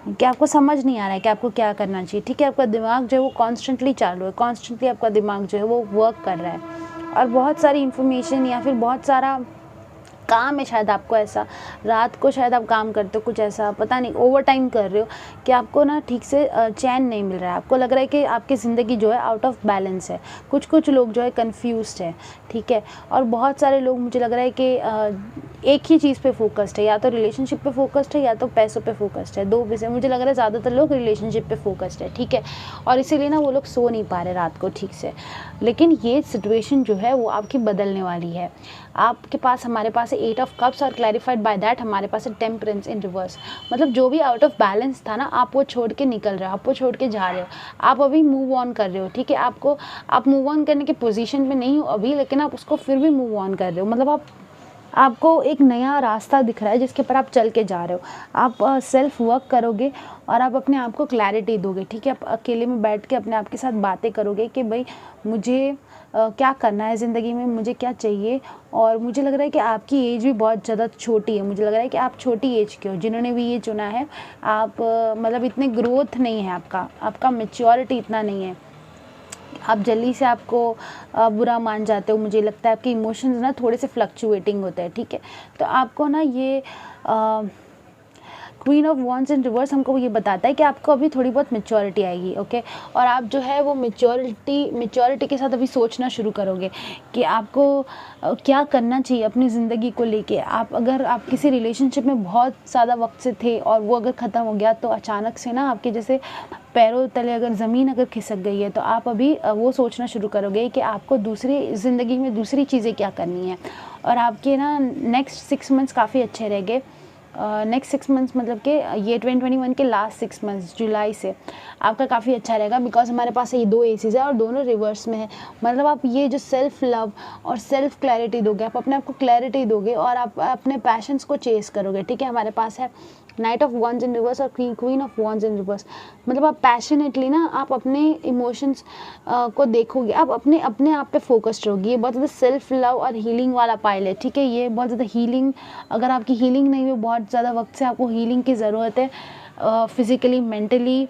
कि आपको समझ नहीं आ रहा है कि आपको क्या करना चाहिए, ठीक है। आपका दिमाग जो है वो कॉन्स्टेंटली चालू है, कॉन्स्टेंटली आपका दिमाग जो है वो वर्क कर रहा है, और बहुत सारी इन्फॉर्मेशन या फिर बहुत सारा काम है, शायद आपको ऐसा रात को शायद आप काम करते हो, कुछ ऐसा पता नहीं ओवर टाइम कर रहे हो कि आपको ना ठीक से चैन नहीं मिल रहा है। आपको लग रहा है कि आपकी ज़िंदगी जो है आउट ऑफ बैलेंस है। कुछ लोग जो है कंफ्यूज्ड है, ठीक है। और बहुत सारे लोग मुझे लग रहा है कि एक ही चीज़ पे फोकस्ड है, या तो रिलेशनशिप पे फोकस्ड है या तो पैसों पे फोकस्ड है, दो विषय। मुझे लग रहा है ज़्यादातर लोग रिलेशनशिप पे फोकस्ड है, ठीक है। और इसीलिए ना वो लोग सो नहीं पा रहे रात को ठीक से। लेकिन ये सिचुएशन जो है वो आपकी बदलने वाली है। आपके पास, हमारे पास है 8 ऑफ कप्स, और क्लैरिफाइड बाय दैट हमारे पास है टेम्परेंस इन रिवर्स। मतलब जो भी आउट ऑफ बैलेंस था ना, आप वो छोड़ के निकल रहे हो, आप वो छोड़ के जा रहे हो, आप अभी मूव ऑन कर रहे हो, ठीक है। आप मूव ऑन करने के पोजीशन पे नहीं हो अभी, लेकिन आप उसको फिर भी मूव ऑन कर रहे हो। मतलब आपको एक नया रास्ता दिख रहा है जिसके पर आप चल के जा रहे हो। आप सेल्फ वर्क करोगे और आप अपने आप को क्लैरिटी दोगे, ठीक है। आप अकेले में बैठ के अपने आप के साथ बातें करोगे कि भाई मुझे क्या करना है ज़िंदगी में, मुझे क्या चाहिए। और मुझे लग रहा है कि आपकी एज भी बहुत ज़्यादा छोटी है, मुझे लग रहा है कि आप छोटी एज के हो जिन्होंने भी ये चुना है। आप मतलब इतने ग्रोथ नहीं है आपका मैच्योरिटी इतना नहीं है। आप जल्दी से आपको बुरा मान जाते हो, मुझे लगता है आपके इमोशंस ना थोड़े से फ्लक्चुएटिंग होते हैं, ठीक है। तो आपको ना ये queen of wands in reverse हमको ये बताता है कि आपको अभी थोड़ी बहुत मैच्योरिटी आएगी, ओके। और आप जो है वो मैच्योरिटी के साथ अभी सोचना शुरू करोगे कि आपको क्या करना चाहिए अपनी ज़िंदगी को लेके। अगर आप किसी रिलेशनशिप में बहुत ज़्यादा वक्त से थे और वो अगर ख़त्म हो गया, तो अचानक से ना आपके जैसे पैरों तले अगर ज़मीन अगर खिसक गई है, तो आप अभी वो सोचना शुरू करोगे कि आपको दूसरी ज़िंदगी में दूसरी चीज़ें क्या करनी है। और आपके ना नेक्स्ट 6 मंथ्स काफ़ी अच्छे रहेंगे। नेक्स्ट 6 मंथ्स मतलब कि ये 2021 के लास्ट 6 मंथ्स जुलाई से आपका काफ़ी अच्छा रहेगा, बिकॉज हमारे पास ये 2 एसीज है और दोनों रिवर्स में है। मतलब आप ये जो सेल्फ लव और सेल्फ क्लैरिटी दोगे, आप अपने आप को क्लैरिटी दोगे और आप अपने पैशंस को चेस करोगे, ठीक है। हमारे पास है knight of wands in reverse और queen of wands in reverse. मतलब आप पैशनेटली ना आप अपने इमोशंस को देखोगे, आप अपने आप पे फोकस्ड रहोगी। ये बहुत ज़्यादा सेल्फ लव और हीलिंग वाला पाइल है, ठीक है। ये बहुत ज़्यादा हीलिंग, अगर आपकी हीलिंग नहीं हुई, बहुत ज़्यादा वक्त से आपको हीलिंग की ज़रूरत है, फिज़िकली मेंटली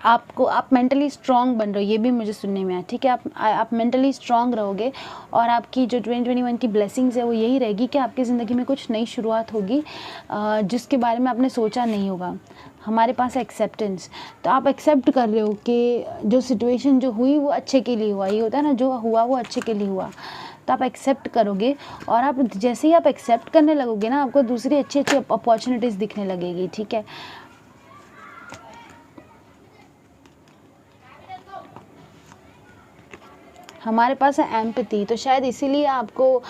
आप मेंटली स्ट्रॉन्ग बन रहे हो, ये भी मुझे सुनने में आया, ठीक है। आप मेंटली स्ट्रॉन्ग रहोगे और आपकी जो 2021 की ब्लेसिंग्स है वो यही रहेगी कि आपकी ज़िंदगी में कुछ नई शुरुआत होगी जिसके बारे में आपने सोचा नहीं होगा। हमारे पास है एक्सेप्टेंस, तो आप एक्सेप्ट कर रहे हो कि जो सिचुएशन जो हुई वो अच्छे के लिए हुआ। ये होता है ना, जो हुआ वो अच्छे के लिए हुआ, तो आप एक्सेप्ट करोगे। और आप जैसे ही आप एक्सेप्ट करने लगोगे ना, आपको दूसरी अच्छी अच्छी अपॉर्चुनिटीज़ दिखने लगेगी, ठीक है। हमारे पास है एम्पैथी, तो शायद इसीलिए आपको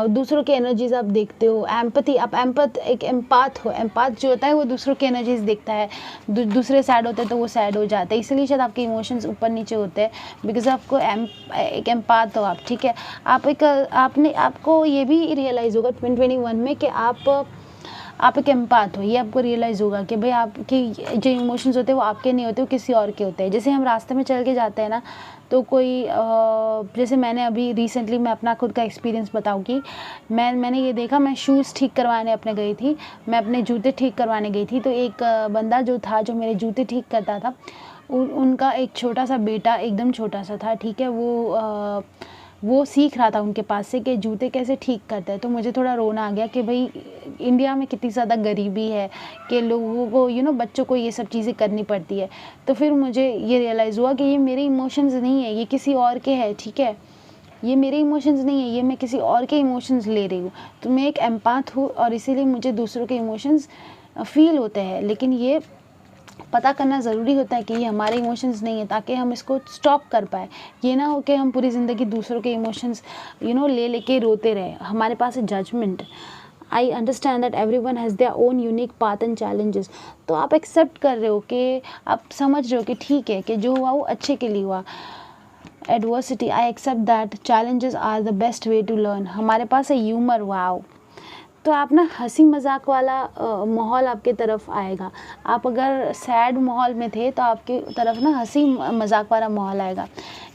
दूसरों की एनर्जीज आप देखते हो। एम्पैथी, आप एक एम्पाथ हो। एम्पाथ जो होता है वो दूसरों की एनर्जीज देखता है, दूसरे सैड होते हैं तो वो सैड हो जाते हैं, इसलिए शायद आपके इमोशंस ऊपर नीचे होते हैं, बिकॉज आपको एक एम्पाथ हो आप, ठीक है। आपको ये भी रियलाइज़ होगा 2021 में कि आप एक एम्पाथ हो, ये आपको रियलाइज़ होगा कि भाई आपके जो इमोशंस होते हैं वो आपके नहीं होते, वो किसी और के होते हैं। जैसे हम रास्ते में चल के जाते हैं ना, तो कोई जैसे मैंने अभी रिसेंटली, मैं अपना खुद का एक्सपीरियंस बताऊँगी। मैंने ये देखा, मैं शूज़ ठीक करवाने अपने गई थी, मैं अपने जूते ठीक करवाने गई थी, तो एक बंदा जो था, जो मेरे जूते ठीक करता था, उनका एक छोटा सा बेटा, एकदम छोटा सा था, ठीक है। वो सीख रहा था उनके पास से कि जूते कैसे ठीक करते हैं। तो मुझे थोड़ा रोना आ गया कि भाई इंडिया में कितनी ज़्यादा गरीबी है कि लोगों को बच्चों को ये सब चीज़ें करनी पड़ती है। तो फिर मुझे ये रियलाइज़ हुआ कि ये मेरे इमोशंस नहीं है, ये किसी और के है, ठीक है। ये मेरे इमोशंस नहीं है, ये मैं किसी और के इमोशंस ले रही हूँ। तो मैं एक एम्पाथ हूँ और इसीलिए मुझे दूसरों के इमोशंस फील होते हैं, लेकिन ये पता करना ज़रूरी होता है कि ये हमारे इमोशंस नहीं है, ताकि हम इसको स्टॉप कर पाए। ये ना हो कि हम पूरी ज़िंदगी दूसरों के इमोशंस ले रोते रहे। हमारे पास है judgment. I understand that everyone has their own unique path and challenges. तो आप एक्सेप्ट कर रहे हो कि आप समझ रहे हो कि ठीक है, कि जो हुआ वो अच्छे के लिए हुआ। Adversity, I accept that challenges are the best way to learn. हमारे पास है ह्यूमर। वाओ, तो आप ना हंसी मजाक वाला माहौल आपके तरफ आएगा। आप अगर सैड माहौल में थे तो आपकी तरफ ना हंसी मजाक वाला माहौल आएगा,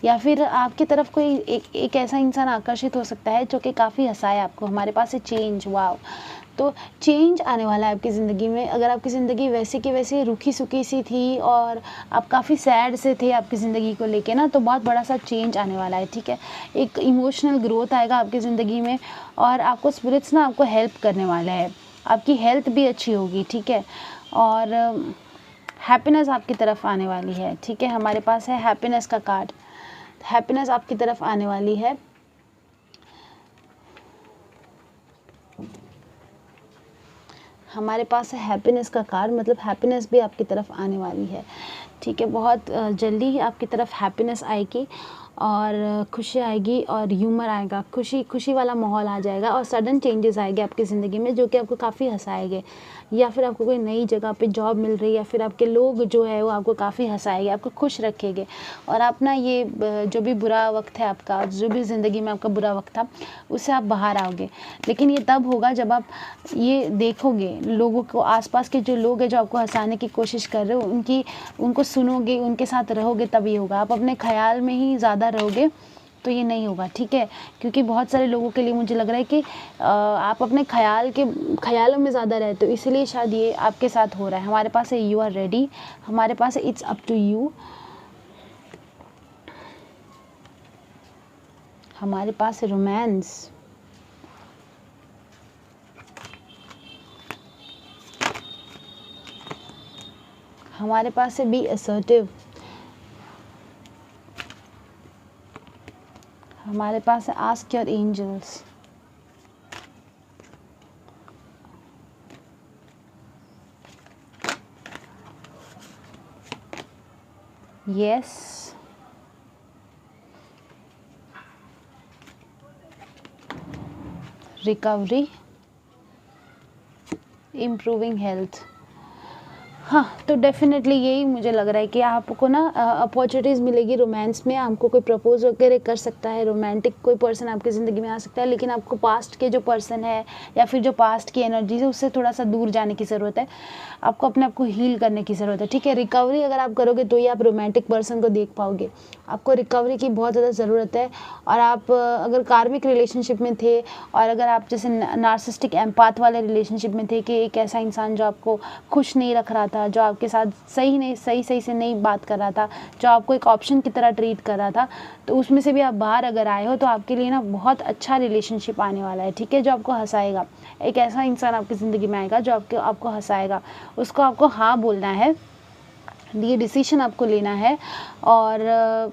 या फिर आपकी तरफ कोई एक ऐसा इंसान आकर्षित हो सकता है जो कि काफ़ी हंसाए आपको। हमारे पास है चेंज। वाओ, तो चेंज आने वाला है आपकी ज़िंदगी में। अगर आपकी ज़िंदगी वैसे की वैसे रुखी सुखी सी थी और आप काफ़ी सैड से थे आपकी ज़िंदगी को लेके ना, तो बहुत बड़ा सा चेंज आने वाला है, ठीक है। एक इमोशनल ग्रोथ आएगा आपकी ज़िंदगी में, और आपको स्पिरिट्स ना आपको हेल्प करने वाला है। आपकी हेल्थ भी अच्छी होगी, ठीक है। और हैप्पीनेस आपकी तरफ आने वाली है, ठीक है। हमारे पास है हैप्पीनेस का कार्ड। हैप्पीनेस आपकी तरफ आने वाली है। हमारे पास है हैप्पीनेस का कार्ड, मतलब हैप्पीनेस भी आपकी तरफ आने वाली है, ठीक है। बहुत जल्दी ही आपकी तरफ हैप्पीनेस आएगी और खुशी आएगी और ह्यूमर आएगा, खुशी वाला माहौल आ जाएगा, और सडन चेंजेस आएंगे आपकी ज़िंदगी में जो कि आपको काफ़ी हंसाएंगे। या फिर आपको कोई नई जगह पे जॉब मिल रही है, या फिर आपके लोग जो है वो आपको काफ़ी हंसाएंगे, आपको खुश रखेंगे, और आप ना ये जो भी बुरा वक्त है आपका, जो भी ज़िंदगी में आपका बुरा वक्त था, उससे आप बाहर आओगे। लेकिन ये तब होगा जब आप ये देखोगे लोगों को, आसपास के जो लोग हैं जो आपको हंसाने की कोशिश कर रहे हो, उनको सुनोगे, उनके साथ रहोगे, तभी होगा। आप अपने ख्याल में ही ज़्यादा रहोगे तो ये नहीं होगा, ठीक है। क्योंकि बहुत सारे लोगों के लिए मुझे लग रहा है कि आप अपने ख्यालों में ज़्यादा रहते हो, इसलिए शायद ये आपके साथ हो रहा है। हमारे पास है यू आर रेडी। हमारे पास है इट्स अप टू यू। हमारे पास है रोमांस। हमारे पास है बी असर्टिव। हमारे पास है ask your angels. Yes. Recovery, improving health. हाँ, तो डेफिनेटली यही मुझे लग रहा है कि आपको ना अपॉर्चुनिटीज़ मिलेगी रोमांस में। आपको कोई प्रपोज वगैरह कर सकता है, रोमांटिक कोई पर्सन आपकी ज़िंदगी में आ सकता है, लेकिन आपको पास्ट के जो पर्सन है या फिर जो पास्ट की एनर्जी है उससे थोड़ा सा दूर जाने की ज़रूरत है। आपको अपने आप को हील करने की ज़रूरत है, ठीक है। रिकवरी अगर आप करोगे तो ही आप रोमांटिक पर्सन को देख पाओगे। आपको रिकवरी की बहुत ज़्यादा ज़रूरत है। और आप अगर कार्मिक रिलेशनशिप में थे, और अगर आप जैसे नार्सिस्टिक एम्पाथ वाले रिलेशनशिप में थे कि एक ऐसा इंसान जो आपको खुश नहीं रख रहा था, जो आपके साथ सही से नहीं बात कर रहा था, जो आपको एक ऑप्शन की तरह ट्रीट कर रहा था, तो उसमें से भी आप बाहर अगर आए हो तो आपके लिए ना बहुत अच्छा रिलेशनशिप आने वाला है, ठीक है, जो आपको हंसाएगा। एक ऐसा इंसान आपकी ज़िंदगी में आएगा जो आपको हंसाएगा। उसको आपको हाँ बोलना है, ये डिसीजन आपको लेना है। और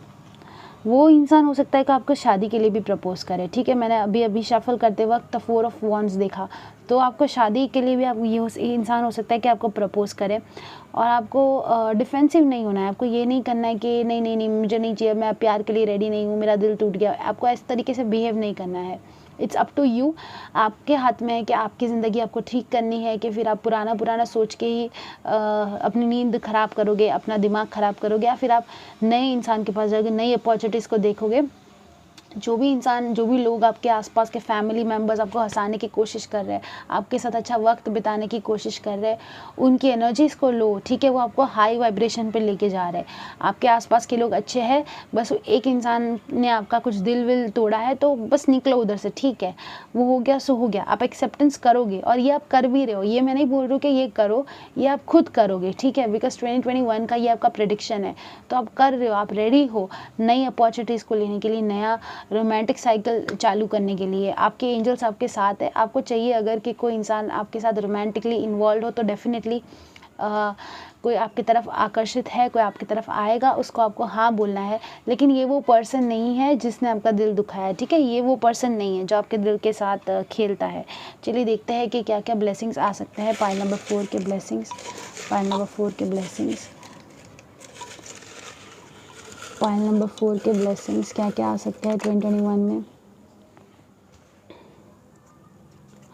वो इंसान हो सकता है कि आपको शादी के लिए भी प्रपोज़ करे, ठीक है। मैंने अभी शफल करते वक्त फोर ऑफ वॉन्ड्स देखा, तो आपको शादी के लिए भी आप ये इंसान हो सकता है कि आपको प्रपोज़ करे। और आपको डिफेंसिव नहीं होना है, आपको ये नहीं करना है कि नहीं नहीं नहीं मुझे नहीं चाहिए, मैं प्यार के लिए रेडी नहीं हूँ, मेरा दिल टूट गया। आपको इस तरीके से बिहेव नहीं करना है। इट्स अप टू यू, आपके हाथ में है कि आपकी ज़िंदगी आपको ठीक करनी है कि फिर आप पुराना सोच के ही अपनी नींद ख़राब करोगे, अपना दिमाग ख़राब करोगे, या फिर आप नए इंसान के पास जाओगे, नई अपॉर्चुनिटीज़ को देखोगे। जो भी इंसान, जो भी लोग आपके आसपास के फैमिली मेम्बर्स आपको हंसाने की कोशिश कर रहे हैं, आपके साथ अच्छा वक्त बिताने की कोशिश कर रहे हैं, उनकी एनर्जीज़ को लो, ठीक है। वो आपको हाई वाइब्रेशन पे लेके जा रहे हैं। आपके आसपास के लोग अच्छे हैं, बस एक इंसान ने आपका कुछ दिल विल तोड़ा है, तो बस निकलो उधर से, ठीक है। वो हो गया सो हो गया, आप एक्सेप्टेंस करोगे, और ये आप कर भी रहे हो। ये मैं नहीं बोल रही हूँ कि ये करो, ये आप खुद करोगे, ठीक है। बिकॉज 2021 का ये आपका प्रेडिक्शन है, तो आप कर रहे हो, आप रेडी हो नई अपॉर्चुनिटीज़ को लेने के लिए, नया रोमांटिक साइकिल चालू करने के लिए। आपके एंजल्स आपके साथ है। आपको चाहिए अगर कि कोई इंसान आपके साथ रोमांटिकली इन्वॉल्व हो, तो डेफिनेटली कोई आपकी तरफ आकर्षित है, कोई आपकी तरफ आएगा, उसको आपको हाँ बोलना है। लेकिन ये वो पर्सन नहीं है जिसने आपका दिल दुखाया है, ठीक है। ये वो पर्सन नहीं है जो आपके दिल के साथ खेलता है। चलिए देखते हैं कि क्या क्या ब्लेसिंग्स आ सकते हैं पाइल नंबर 4 के ब्लेसिंग्स। पाइल नंबर 4 के ब्लेसिंग्स, पाइल नंबर 4 के ब्लेसिंग्स क्या क्या आ सकते हैं 2021 में।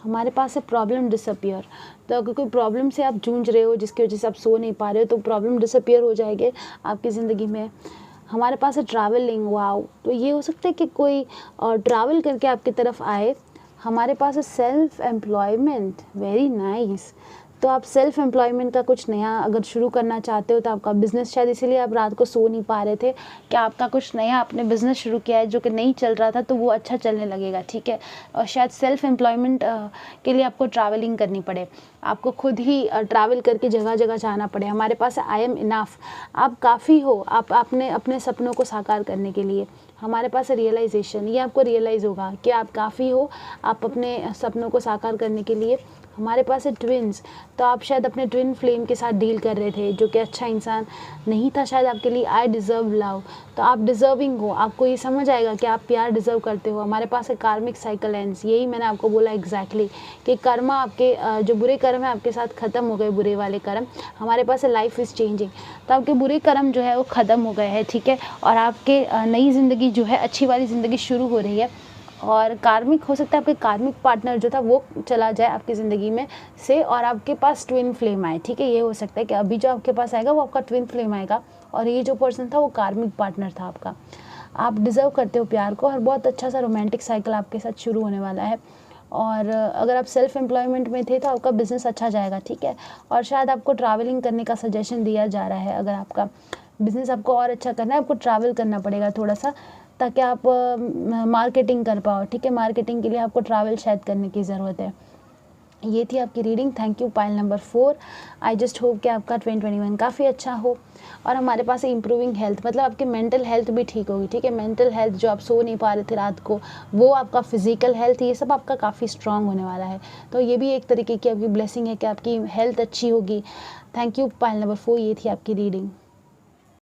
हमारे पास है प्रॉब्लम डिसअपियर। तो अगर कोई प्रॉब्लम से आप जूझ रहे हो, जिसकी वजह से आप सो नहीं पा रहे हो, तो प्रॉब्लम डिसअपियर हो जाएंगे आपकी ज़िंदगी में। हमारे पास है ट्रैवलिंग, वाओ। तो ये हो सकता है कि कोई ट्रैवल करके आपकी तरफ आए। हमारे पास है सेल्फ एम्प्लॉयमेंट, वेरी नाइस। तो आप सेल्फ एम्प्लॉयमेंट का कुछ नया अगर शुरू करना चाहते हो, तो आपका बिज़नेस शायद इसीलिए आप रात को सो नहीं पा रहे थे कि आपका कुछ नया आपने बिज़नेस शुरू किया है जो कि नहीं चल रहा था, तो वो अच्छा चलने लगेगा, ठीक है। और शायद सेल्फ एम्प्लॉयमेंट के लिए आपको ट्रैवलिंग करनी पड़े, आपको खुद ही ट्रैवल करके जगह जगह जाना पड़े। हमारे पास आई एम इनफ, आप काफ़ी हो, आप आपने अपने सपनों को साकार करने के लिए। हमारे पास है रियलाइजेशन, ये आपको रियलाइज़ होगा कि आप काफ़ी हो, आप अपने सपनों को साकार करने के लिए। हमारे पास है ट्विन्स, तो आप शायद अपने ट्विन फ्लेम के साथ डील कर रहे थे जो कि अच्छा इंसान नहीं था शायद आपके लिए। आई डिज़र्व लव, तो आप डिज़र्विंग हो, आपको ये समझ आएगा कि आप प्यार डिज़र्व करते हो। हमारे पास है कार्मिक साइकिल एंड्स, यही मैंने आपको बोला एग्जैक्टली कि कर्मा आपके जो बुरे कर्म है आपके साथ ख़त्म हो गए, बुरे वाले कर्म। हमारे पास है लाइफ इज़ चेंजिंग, तो आपके बुरे कर्म जो है वो ख़त्म हो गए हैं, ठीक है। और आपके नई ज़िंदगी जो है, अच्छी वाली ज़िंदगी शुरू हो रही है। और कार्मिक हो सकता है आपके कार्मिक पार्टनर जो था वो चला जाए आपकी ज़िंदगी में से, और आपके पास ट्विन फ्लेम आए, ठीक है। ये हो सकता है कि अभी जो आपके पास आएगा वो आपका ट्विन फ्लेम आएगा, और ये जो पर्सन था वो कार्मिक पार्टनर था आपका। आप डिज़र्व करते हो प्यार को, और बहुत अच्छा सा रोमांटिक साइकिल आपके साथ शुरू होने वाला है। और अगर आप सेल्फ एम्प्लॉयमेंट में थे तो आपका बिज़नेस अच्छा जाएगा, ठीक है। और शायद आपको ट्रैवलिंग करने का सजेशन दिया जा रहा है। अगर आपका बिज़नेस आपको और अच्छा करना है, आपको ट्रैवल करना पड़ेगा थोड़ा सा, ताकि आप मार्केटिंग कर पाओ, ठीक है। मार्केटिंग के लिए आपको ट्रैवल शायद करने की ज़रूरत है। ये थी आपकी reading. Thank you pile number 4। I just hope कि आपका 2021 काफ़ी अच्छा हो। और हमारे पास इम्प्रूविंग हेल्थ, मतलब आपकी मेंटल हेल्थ भी ठीक होगी, ठीक है। मेंटल हेल्थ, जो आप सो नहीं पा रहे थे रात को, वो आपका फिजिकल हेल्थ, ये सब आपका काफ़ी स्ट्रांग होने वाला है। तो ये भी एक तरीके की आपकी ब्लेसिंग है कि आपकी हेल्थ अच्छी होगी। थैंक यू पाइल नंबर 4, ये थी आपकी रीडिंग।